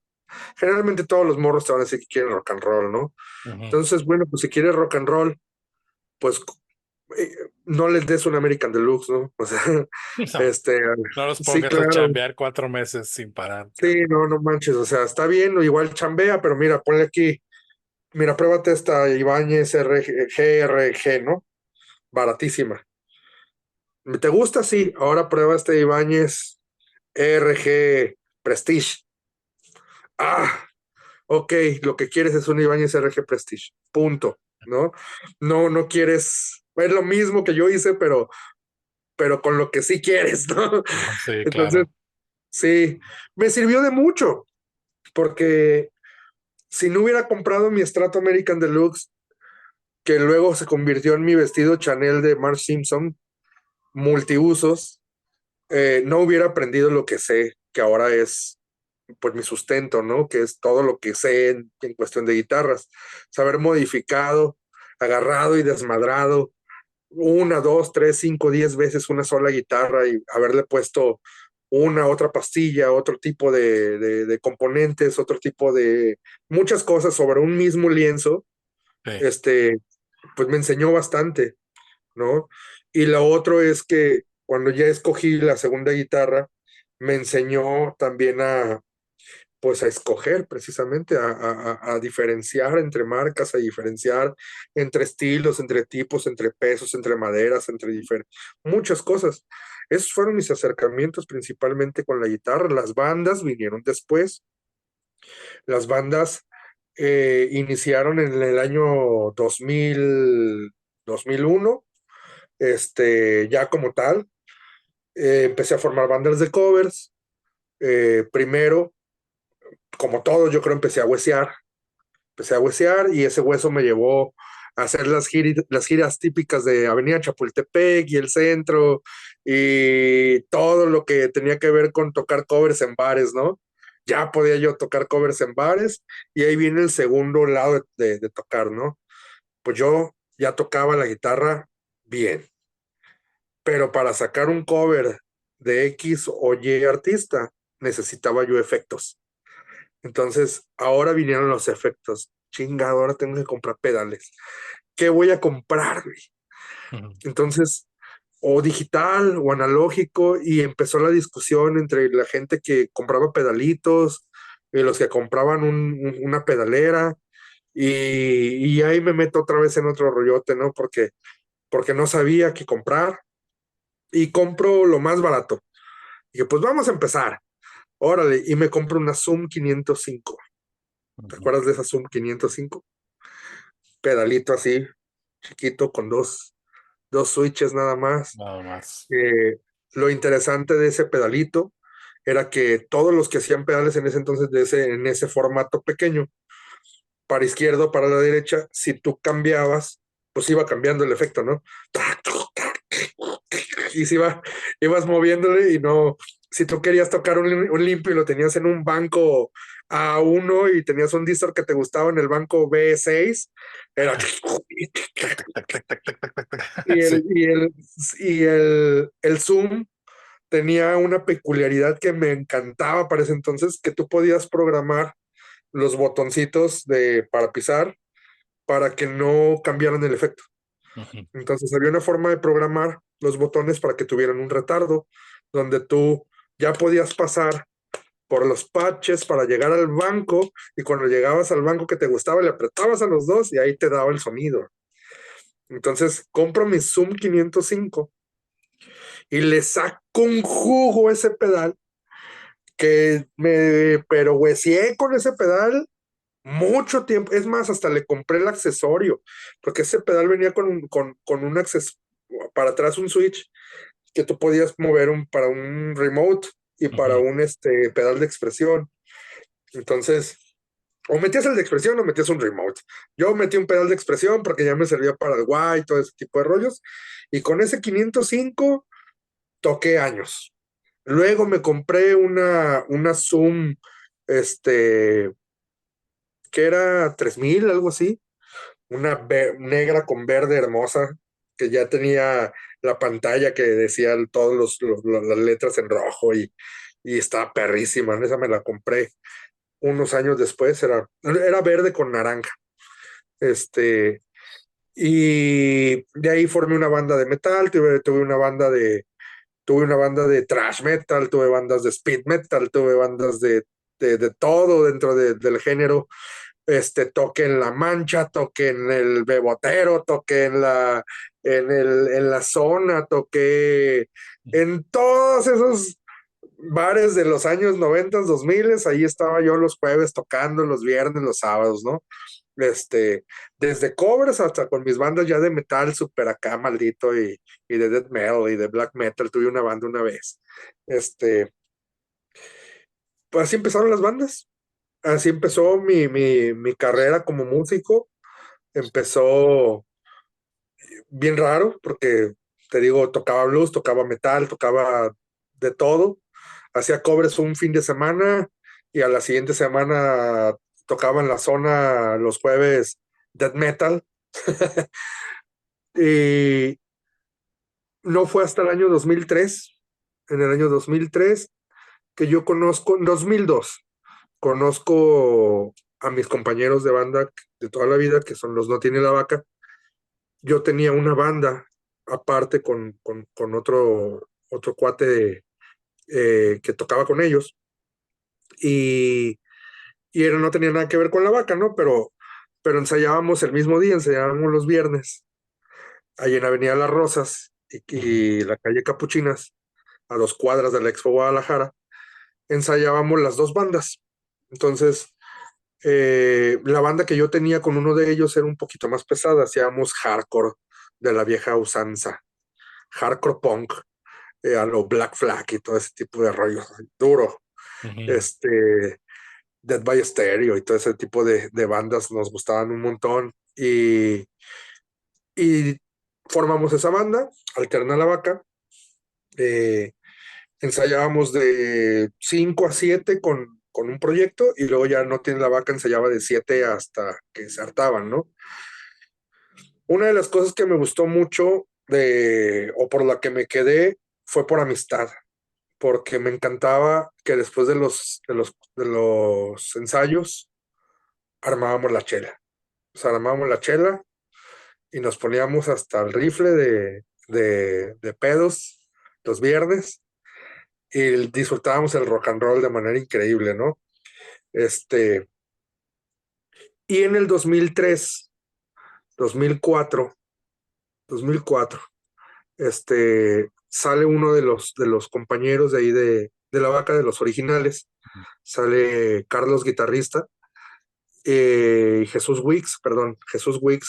Generalmente todos los morros te van a decir que quieren rock and roll, ¿no? Ujú. Entonces, bueno, pues si quieres rock and roll, pues eh, no les des un American Deluxe, ¿no? O sea, No, este, no los sí, pongas a claro, chambear 4 meses sin parar. sí, no manches, o sea, está bien, igual chambea, pero mira, ponle aquí, mira, pruébate esta Ibáñez GRG, ¿no? Baratísima. ¿Te gusta? Sí, ahora prueba este Ibáñez RG Prestige. Ah, ok, lo que quieres es un Ibáñez RG Prestige, punto, ¿no? No quieres, es lo mismo que yo hice, pero con lo que sí quieres, ¿no? Ajá, sí, Entonces, claro. sí, me sirvió de mucho, porque si no hubiera comprado mi Strato American Deluxe, que luego se convirtió en mi vestido Chanel de Marge Simpson, multiusos, no hubiera aprendido lo que sé, que ahora es pues mi sustento, ¿no? Que es todo lo que sé en cuestión de guitarras. Saber modificado, agarrado y desmadrado una, dos, tres, cinco, 10 veces una sola guitarra y haberle puesto una, otra pastilla, otro tipo de componentes, otro tipo de muchas cosas sobre un mismo lienzo, Sí. este, pues me enseñó bastante, ¿no? Y lo otro es que cuando ya escogí la segunda guitarra, me enseñó también pues a escoger precisamente, a diferenciar entre marcas, a diferenciar entre estilos, entre tipos, entre pesos, entre maderas, muchas cosas. Esos fueron mis acercamientos principalmente con la guitarra. Las bandas vinieron después. Las bandas iniciaron en el año 2001, ya como tal. Empecé a formar bandas de covers. Primero, como todo, yo creo empecé a huesear y ese hueso me llevó a hacer las giras típicas de Avenida Chapultepec y el centro y todo lo que tenía que ver con tocar covers en bares, ¿no? Ya podía yo tocar covers en bares y ahí viene el segundo lado de tocar, ¿no? Pues yo ya tocaba la guitarra bien, pero para sacar un cover de X o Y artista necesitaba yo efectos. Entonces, ahora vinieron los efectos. Chingado, ahora tengo que comprar pedales. ¿Qué voy a comprar, güey? Ujú. Entonces, o digital o analógico, y empezó la discusión entre la gente que compraba pedalitos y los que compraban una pedalera, y ahí me meto otra vez en otro rollote, ¿no? Porque no sabía qué comprar y compro lo más barato. Y dije, pues vamos a empezar. Órale, y me compro una Zoom 505. ¿Te Ujú. acuerdas de esa Zoom 505? Pedalito así, chiquito, con dos switches nada más. Nada más. Lo interesante de ese pedalito era que todos los que hacían pedales en ese entonces, en ese formato pequeño, para izquierda o para la derecha, si tú cambiabas, pues iba cambiando el efecto, ¿no? Y si ibas moviéndole y no, si tú querías tocar un limpio y lo tenías en un banco A1 y tenías un distor que te gustaba en el banco B6, era... Tac, tac, tac, tac, tac, tac, tac, tac, tac. Y Sí. el Zoom tenía una peculiaridad que me encantaba para ese entonces, que tú podías programar los botoncitos para pisar para que no cambiaran el efecto. Ujú. Entonces había una forma de programar los botones para que tuvieran un retardo, donde tú ya podías pasar por los patches para llegar al banco, y cuando llegabas al banco que te gustaba le apretabas a los dos y ahí te daba el sonido. Entonces compro mi Zoom 505 y le saco un jugo a ese pedal pero huesié con ese pedal mucho tiempo. Es más, hasta le compré el accesorio, porque ese pedal venía con un accesorio para atrás, un switch que tú podías mover para un remote y para Ujú. un pedal de expresión. Entonces, o metías el de expresión o metías un remote. Yo metí un pedal de expresión porque ya me servía para el guay y todo ese tipo de rollos. Y con ese 505 toqué años. Luego me compré una Zoom, este, que era 3000, algo así, una negra con verde hermosa, que ya tenía la pantalla que decía todas las letras en rojo y estaba perrísima. Esa me la compré unos años después, era verde con naranja. Este, y de ahí formé una banda de metal, tuve una banda de thrash metal, tuve bandas de speed metal, tuve bandas de todo dentro del género. Toqué en La Mancha, toqué en el Bebotero, toqué en la zona, toqué en todos esos bares de los años 90, 2000, ahí estaba yo los jueves tocando, los viernes, los sábados, ¿no? Desde covers hasta con mis bandas ya de metal super acá maldito y de death metal y de black metal, tuve una banda una vez. Pues así empezaron las bandas, así empezó mi carrera como músico. Empezó bien raro porque, te digo, tocaba blues, tocaba metal, tocaba de todo. Hacía covers un fin de semana y a la siguiente semana tocaba en la zona los jueves death metal. Y no fue hasta el año 2003, en el año 2003, que yo conozco, en 2002, conozco a mis compañeros de banda de toda la vida, que son los No Tiene la Vaca. Yo tenía una banda aparte con otro cuate que tocaba con ellos, y no tenía nada que ver con la vaca, ¿no? Pero ensayábamos el mismo día, ensayábamos los viernes, ahí en Avenida Las Rosas y la calle Capuchinas, a 2 cuadras de la Expo Guadalajara, ensayábamos las dos bandas. Entonces, la banda que yo tenía con uno de ellos era un poquito más pesada, hacíamos hardcore de la vieja usanza, hardcore punk, a lo Black Flag y todo ese tipo de rollo, duro. Dead by Stereo y todo ese tipo de bandas nos gustaban un montón y formamos esa banda, Alterna la Vaca. eh, Ensayábamos de 5 a 7 con un proyecto y luego ya No Tiene la Vaca ensayaba de 7 hasta que se hartaban, ¿no? Una de las cosas que me gustó mucho o por la que me quedé fue por amistad, porque me encantaba que después de los ensayos armábamos la chela. O sea, armábamos la chela y nos poníamos hasta el rifle de pedos los viernes y disfrutábamos el rock and roll de manera increíble, ¿no? Este, y en el 2003, 2004, 2004, sale uno de los compañeros de ahí de la vaca, de los originales, sale Carlos, guitarrista, Jesús Wicks,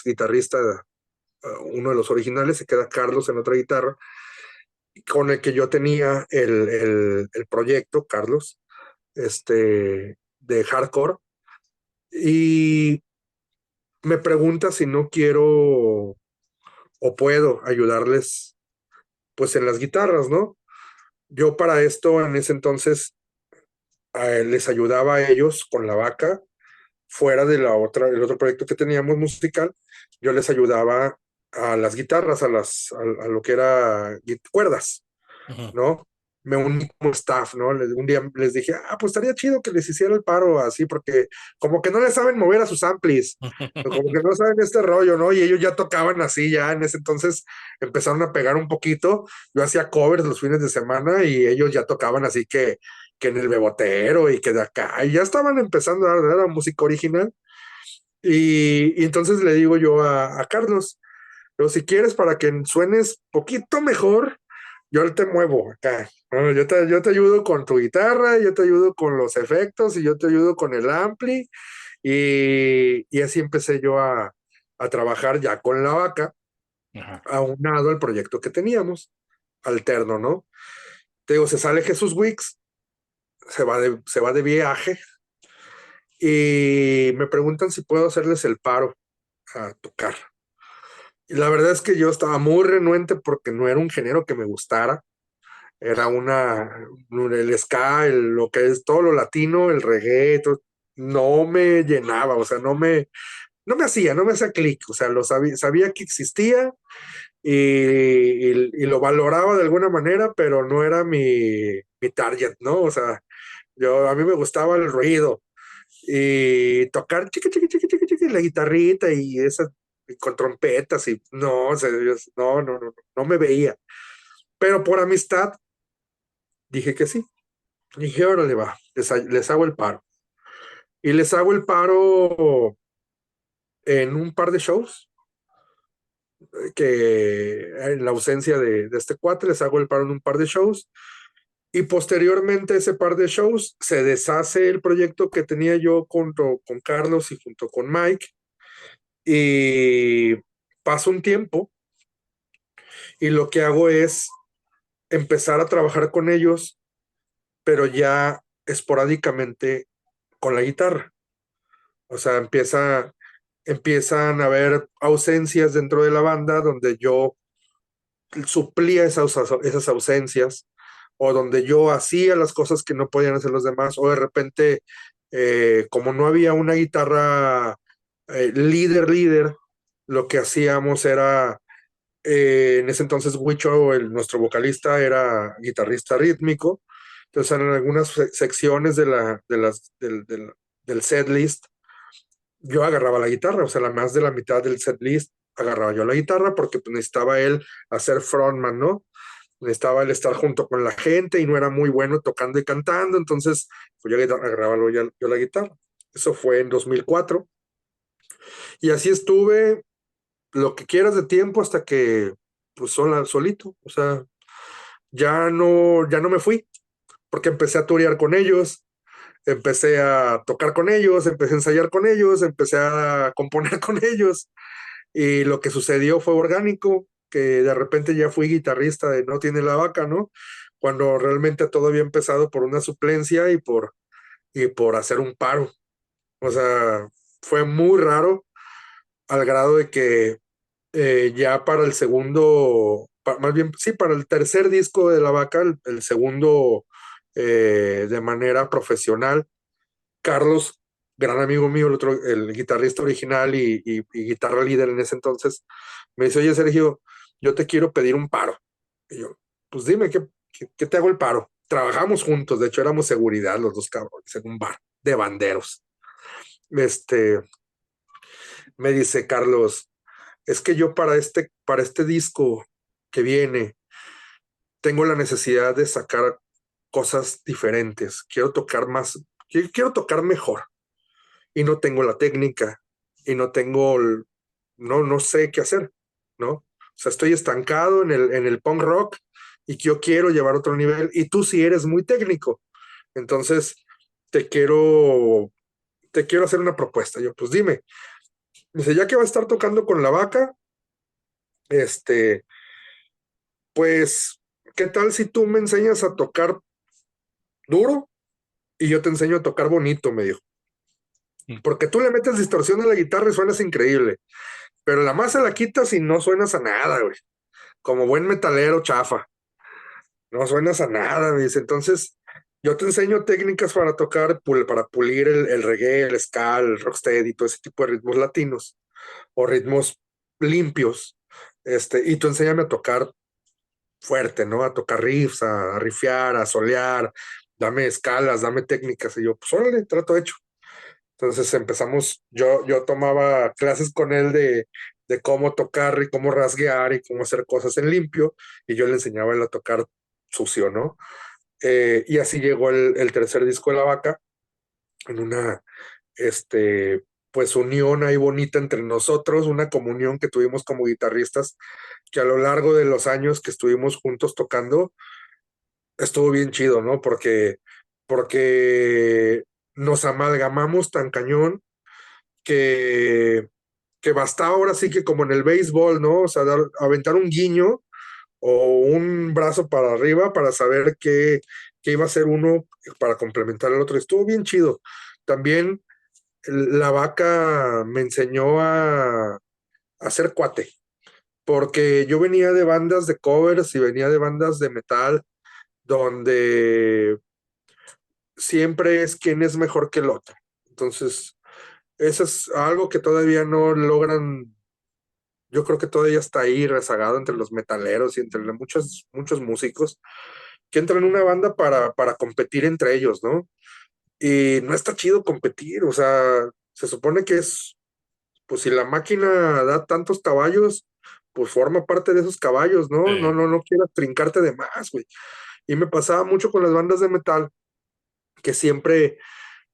guitarrista, uno de los originales, se queda Carlos en otra guitarra, con el que yo tenía el proyecto, Carlos, de hardcore, y me pregunta si no quiero o puedo ayudarles, pues en las guitarras, ¿no? Yo para esto, en ese entonces, les ayudaba a ellos con la vaca, fuera de el otro proyecto que teníamos musical, yo les ayudaba a las guitarras, a lo que era cuerdas, ¿no? Me uní como staff, ¿no? Un día les dije, pues estaría chido que les hiciera el paro así, porque como que no le saben mover a sus amplis, como que no saben este rollo, ¿no? Y ellos ya tocaban así, ya en ese entonces empezaron a pegar un poquito, yo hacía covers los fines de semana y ellos ya tocaban así que en el bebotero y que de acá, y ya estaban empezando a dar la música original, y entonces le digo yo a Carlos, pero si quieres para que suenes poquito mejor, yo te muevo acá, ¿no? Yo te ayudo con tu guitarra, yo te ayudo con los efectos y yo te ayudo con el ampli. Y así empecé yo a trabajar ya con la vaca, aunado al proyecto que teníamos, alterno, ¿no? Te digo, se sale Jesús Wicks, se va de viaje y me preguntan si puedo hacerles el paro a tocar. Y la verdad es que yo estaba muy renuente porque no era un género que me gustara. Era el ska, lo que es todo lo latino, el reggae, no me llenaba, o sea, no me hacía clic, o sea, sabía que existía y lo valoraba de alguna manera, pero no era mi target, ¿no? O sea, a mí me gustaba el ruido y tocar chiqui, chiqui, chiqui, chiqui, chiqui, la guitarrita y con trompetas y no, o sea, no, no, no, no me veía. Pero por amistad dije que sí. Dije, órale, va, les hago el paro. Y les hago el paro en un par de shows, que en la ausencia de este cuate, les hago el paro en un par de shows. Y posteriormente a ese par de shows, se deshace el proyecto que tenía yo junto con Carlos y junto con Mike. Y pasa un tiempo y lo que hago es empezar a trabajar con ellos, pero ya esporádicamente con la guitarra. O sea, empiezan a haber ausencias dentro de la banda donde yo suplía esas ausencias o donde yo hacía las cosas que no podían hacer los demás o de repente, como no había una guitarra líder, lo que hacíamos era, en ese entonces Huicho, nuestro vocalista, era guitarrista rítmico, entonces en algunas secciones del set list yo agarraba la guitarra, o sea, más de la mitad del set list agarraba yo la guitarra porque pues, necesitaba él hacer frontman, ¿no? Necesitaba él estar junto con la gente y no era muy bueno tocando y cantando, entonces pues yo agarraba yo la guitarra. Eso fue en 2004. Y así estuve lo que quieras de tiempo hasta que, pues, solito. O sea, ya no me fui, porque empecé a turear con ellos, empecé a tocar con ellos, empecé a ensayar con ellos, empecé a componer con ellos. Y lo que sucedió fue orgánico, que de repente ya fui guitarrista de No Tiene la Vaca, ¿no? Cuando realmente todo había empezado por una suplencia y por hacer un paro. O sea, fue muy raro al grado de que ya para el segundo, más bien, sí, para el tercer disco de La Vaca, el segundo de manera profesional, Carlos, gran amigo mío, el guitarrista original y guitarra líder en ese entonces, me dice, oye Sergio, yo te quiero pedir un paro. Y yo, pues dime, ¿qué te hago el paro? Trabajamos juntos, de hecho éramos seguridad los dos cabrones en un bar de banderos. Este, me dice Carlos, es que yo para este disco que viene, tengo la necesidad de sacar cosas diferentes, quiero tocar más, quiero tocar mejor y no tengo la técnica y no sé qué hacer, ¿no? O sea, estoy estancado en el punk rock y yo quiero llevar otro nivel y tú sí eres muy técnico, entonces te quiero, te quiero hacer una propuesta. Yo, pues dime. Dice, ya que va a estar tocando con La Vaca, este, pues, ¿qué tal si tú me enseñas a tocar duro y yo te enseño a tocar bonito? Me dijo. Porque tú le metes distorsión a la guitarra y suenas increíble, pero la masa la quitas y no suenas a nada, güey. Como buen metalero chafa, no suenas a nada, me dice. Entonces, yo te enseño técnicas para tocar, para pulir el reggae, el ska, el rocksteady y todo ese tipo de ritmos latinos o ritmos limpios. Y tú enséñame a tocar fuerte, ¿no? A tocar riffs, a riffear, a solear, dame escalas, dame técnicas. Y yo, pues órale, trato hecho. Entonces empezamos, yo tomaba clases con él de cómo tocar y cómo rasguear y cómo hacer cosas en limpio, y yo le enseñaba a él a tocar sucio, ¿no? Y así llegó el tercer disco de La Vaca, en una, pues unión ahí bonita entre nosotros, una comunión que tuvimos como guitarristas, que a lo largo de los años que estuvimos juntos tocando, estuvo bien chido, ¿no? Porque nos amalgamamos tan cañón que, que bastaba ahora sí que como en el béisbol, ¿no? O sea, aventar un guiño o un brazo para arriba para saber qué iba a hacer uno para complementar al otro. Estuvo bien chido. También La Vaca me enseñó a hacer cuate, porque yo venía de bandas de covers y venía de bandas de metal donde siempre es quién es mejor que el otro. Entonces, eso es algo que todavía no logran. Yo creo que todavía está ahí rezagado entre los metaleros y entre muchos músicos que entran en una banda para competir entre ellos, ¿no? Y no está chido competir, o sea, se supone que pues si la máquina da tantos caballos, pues forma parte de esos caballos, ¿no? No, Sí. no, no quieras trincarte de más, güey. Y me pasaba mucho con las bandas de metal, que siempre,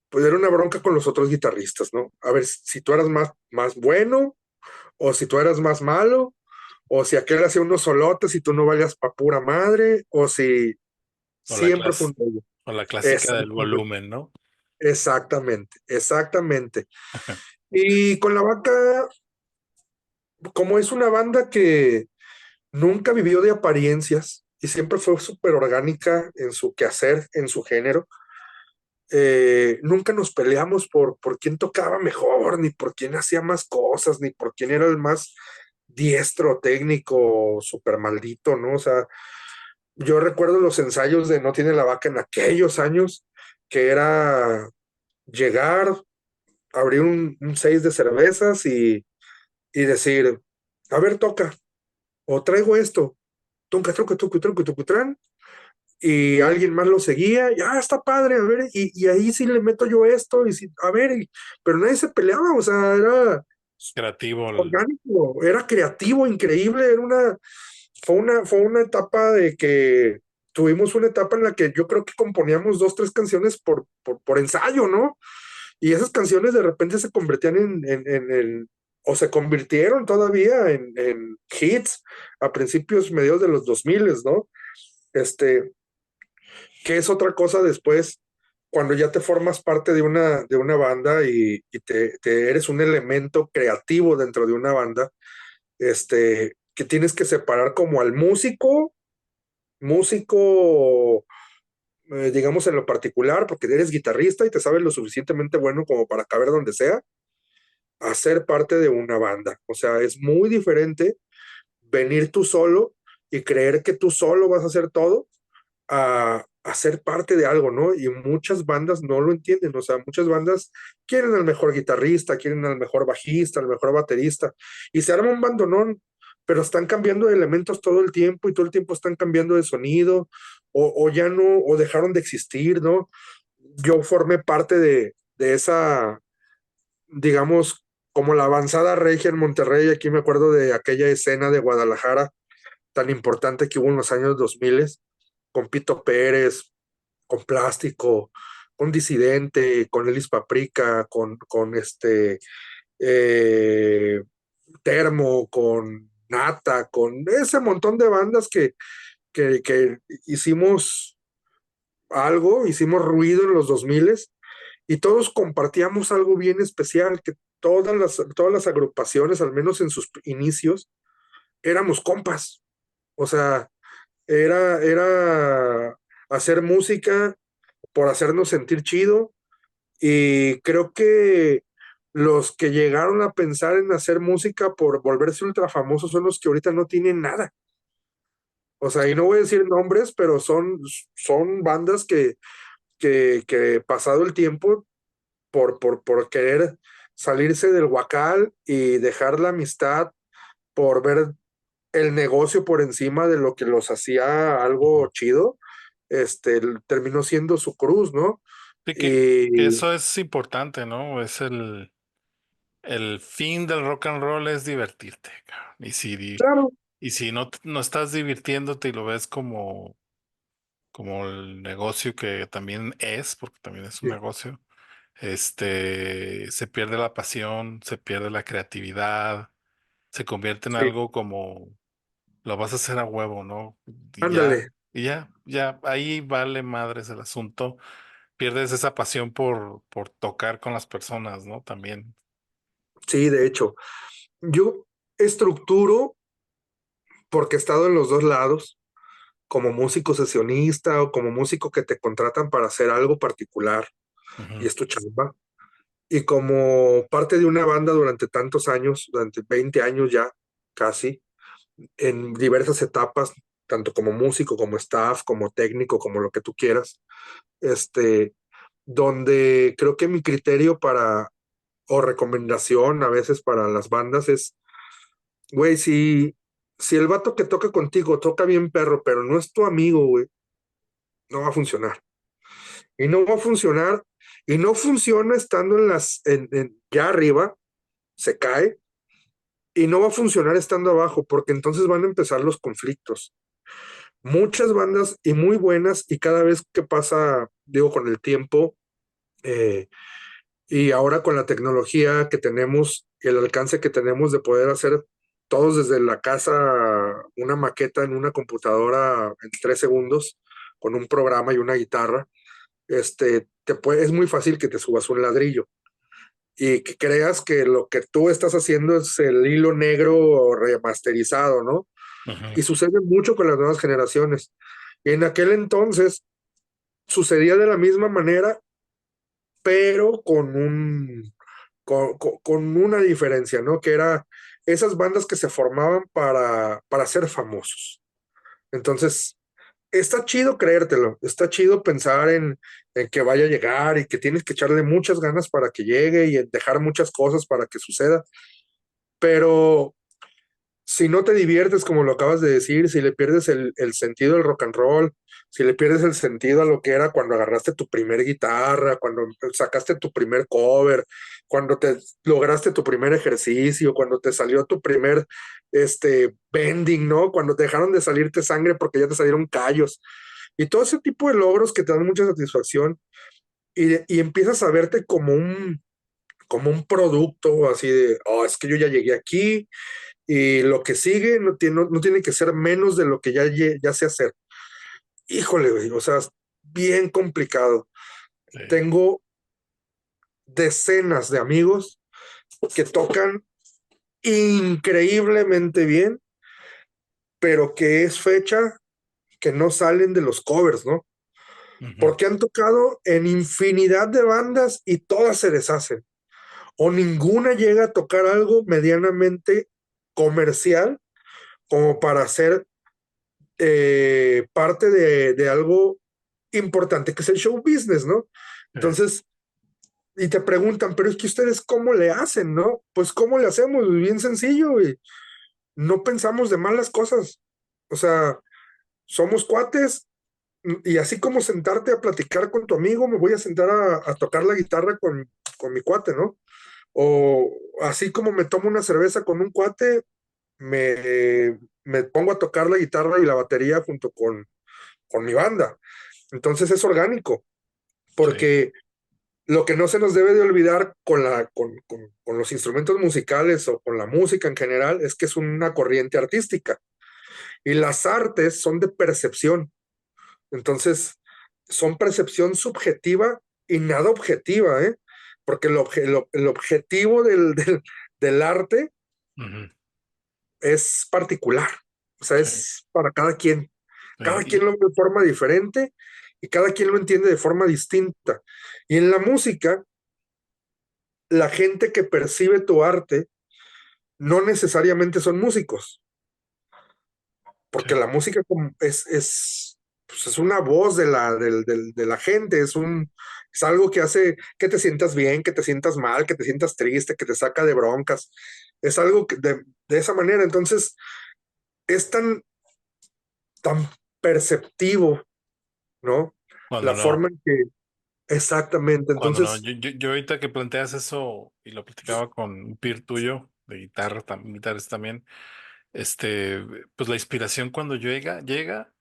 pues era una bronca con los otros guitarristas, ¿no? A ver, si tú eras más bueno, o si tú eras más malo, o si aquel hacía unos solotes y tú no valías pa' pura madre, o si O la siempre fue clase, un rollo. o la clásica del Exactamente, volumen, ¿no? exactamente, exactamente. Y con La Vaca, como es una banda que nunca vivió de apariencias y siempre fue súper orgánica en su quehacer, en su género, nunca nos peleamos por quién tocaba mejor, ni por quién hacía más cosas, ni por quién era el más diestro, técnico, súper maldito, ¿no? O sea, yo recuerdo los ensayos de No Tiene la Vaca en aquellos años, que era llegar, abrir un 6 de cervezas y decir, a ver, toca, o traigo esto, tunca, truco, tucu, truco, tucutrán, y alguien más lo seguía, y está padre, a ver, y ahí sí le meto yo esto, y sí, a ver, pero nadie se peleaba, o sea, era Creativo. orgánico, era creativo, increíble, fue una etapa de que tuvimos una etapa en la que yo creo que componíamos 2, 3 canciones por ensayo, ¿no? Y esas canciones de repente se convertían o se convirtieron todavía en hits a principios, mediados de los 2000, ¿no? Este, que es otra cosa después, cuando ya te formas parte de una banda y te eres un elemento creativo dentro de una banda, que tienes que separar como al músico, digamos en lo particular, porque eres guitarrista y te sabes lo suficientemente bueno como para caber donde sea, a ser parte de una banda. O sea, es muy diferente venir tú solo y creer que tú solo vas a hacer todo a ser parte de algo, ¿no? Y muchas bandas no lo entienden, o sea, muchas bandas quieren al mejor guitarrista, quieren al mejor bajista, al mejor baterista, y se arma un bandonón, pero están cambiando de elementos todo el tiempo y todo el tiempo están cambiando de sonido, o ya no, o dejaron de existir, ¿no? Yo formé parte de esa, digamos, como la avanzada regia en Monterrey. Aquí me acuerdo de aquella escena de Guadalajara tan importante que hubo en los años 2000, con Pito Pérez, con Plástico, con Disidente, con Elis Paprika, con eh, Termo, con Nata, con ese montón de bandas que hicimos algo, hicimos ruido en los 2000, y todos compartíamos algo bien especial, que todas las agrupaciones, al menos en sus inicios, éramos compas. O sea, era hacer música por hacernos sentir chido, y creo que los que llegaron a pensar en hacer música por volverse ultra famosos son los que ahorita no tienen nada. O sea, y no voy a decir nombres, pero son bandas que pasado el tiempo, por querer salirse del huacal y dejar la amistad, por ver el negocio por encima de lo que los hacía algo chido, terminó siendo su cruz, ¿no? Sí, que Y eso es importante, ¿no? Es el fin del rock and roll es divertirte, cabrón. claro, Y si no estás divirtiéndote y lo ves como el negocio que también es, porque también es un sí, negocio, se pierde la pasión, se pierde la creatividad, se convierte en sí, algo como lo vas a hacer a huevo, ¿no? ándale, Ya, ahí vale madres el asunto. Pierdes esa pasión por tocar con las personas, ¿no? También. sí, de hecho, yo estructuro, porque he estado en los dos lados, como músico sesionista o como músico que te contratan para hacer algo particular y Ujú, es tu chamba, y como parte de una banda durante tantos años, durante 20 años ya, casi, en diversas etapas, tanto como músico, como staff, como técnico, como lo que tú quieras, este, donde creo que mi criterio o recomendación a veces para las bandas es, güey, si el vato que toca contigo toca bien perro, pero no es tu amigo, güey, no va a funcionar. Y no va a funcionar, y no funciona estando ya arriba, se cae, y no va a funcionar estando abajo, porque entonces van a empezar los conflictos. Muchas bandas y muy buenas, y cada vez que pasa, digo, con el tiempo, eh, y ahora con la tecnología que tenemos y el alcance que tenemos de poder hacer todos desde la casa una maqueta en una computadora en 3 segundos, con un programa y una guitarra, es muy fácil que te subas un ladrillo y que creas que lo que tú estás haciendo es el hilo negro remasterizado, ¿no? ujú. Y sucede mucho con las nuevas generaciones. Y en aquel entonces sucedía de la misma manera, pero con una diferencia, ¿no? Que era esas bandas que se formaban para ser famosos. Entonces, está chido creértelo, está chido pensar en que vaya a llegar y que tienes que echarle muchas ganas para que llegue y en dejar muchas cosas para que suceda, pero si no te diviertes, como lo acabas de decir, si le pierdes el sentido del rock and roll, si le pierdes el sentido a lo que era cuando agarraste tu primer guitarra, cuando sacaste tu primer cover, cuando te lograste tu primer ejercicio, cuando te salió tu primer bending, ¿no? Cuando te dejaron de salirte sangre porque ya te salieron callos y todo ese tipo de logros que te dan mucha satisfacción. y empiezas a verte como un producto así de, oh, es que yo ya llegué aquí y lo que sigue no tiene que ser menos de lo que ya sé hacer. Híjole, güey, o sea, es bien complicado. Sí. Tengo decenas de amigos que tocan increíblemente bien, pero que es fecha que no salen de los covers, ¿no? Ujú. Porque han tocado en infinidad de bandas y todas se deshacen. O ninguna llega a tocar algo medianamente comercial como para ser parte de algo importante que es el show business, ¿no? Sí. Entonces, y te preguntan, pero es que ustedes cómo le hacen, ¿no? Pues cómo le hacemos, bien sencillo, y no pensamos de malas cosas. O sea, somos cuates y así como sentarte a platicar con tu amigo, me voy a sentar a tocar la guitarra con mi cuate, ¿no? O así como me tomo una cerveza con un cuate, me pongo a tocar la guitarra y la batería junto con mi banda. Entonces es orgánico, Sí. porque lo que no se nos debe de olvidar con los instrumentos musicales o con la música en general es que es una corriente artística y las artes son de percepción. Entonces, son percepción subjetiva y nada objetiva, ¿eh? Porque el objetivo del arte Ujú. es particular, o sea, Sí. es para cada quien. Sí. Cada quien lo ve de forma diferente y cada quien lo entiende de forma distinta. Y en la música, la gente que percibe tu arte no necesariamente son músicos, porque Sí. la música pues es una voz de la gente, es algo que hace que te sientas bien, que te sientas mal, que te sientas triste, que te saca de broncas. Es algo de esa manera. Entonces, es tan perceptivo, ¿no? Cuando La no. forma en que, exactamente. Cuando no, Entonces, yo ahorita que planteas eso y lo platicaba con un peer tuyo de guitarra, guitarras también, pues la inspiración cuando llega,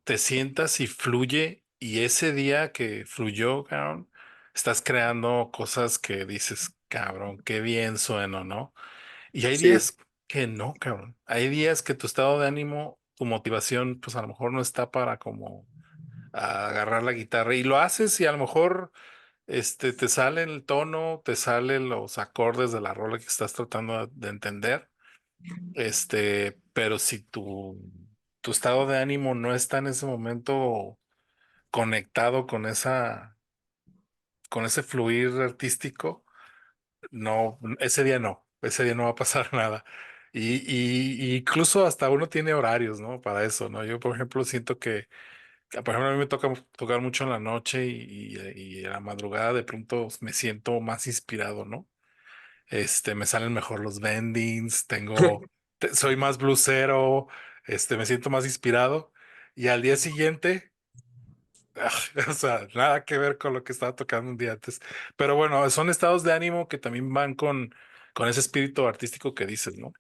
te sientas y fluye, y ese día que fluyó, cabrón, estás creando cosas que dices, cabrón, qué bien sueno, ¿no? Y hay sí, días que no, cabrón. Hay días que tu estado de ánimo, tu motivación, pues a lo mejor no está para como agarrar la guitarra y lo haces y a lo mejor te sale el tono, te salen los acordes de la rola que estás tratando de entender. Pero si tu estado de ánimo no está en ese momento conectado con ese fluir artístico, no, ese día no va a pasar nada. Y incluso hasta uno tiene horarios, ¿no? Para eso, ¿no? Yo, por ejemplo, siento que, por ejemplo, a mí me toca tocar mucho en la noche y a la madrugada de pronto me siento más inspirado, ¿no? Me salen mejor los bendings, soy más blusero, me siento más inspirado. Y al día siguiente, o sea, nada que ver con lo que estaba tocando un día antes. Pero bueno, son estados de ánimo que también van con ese espíritu artístico que dices, ¿no?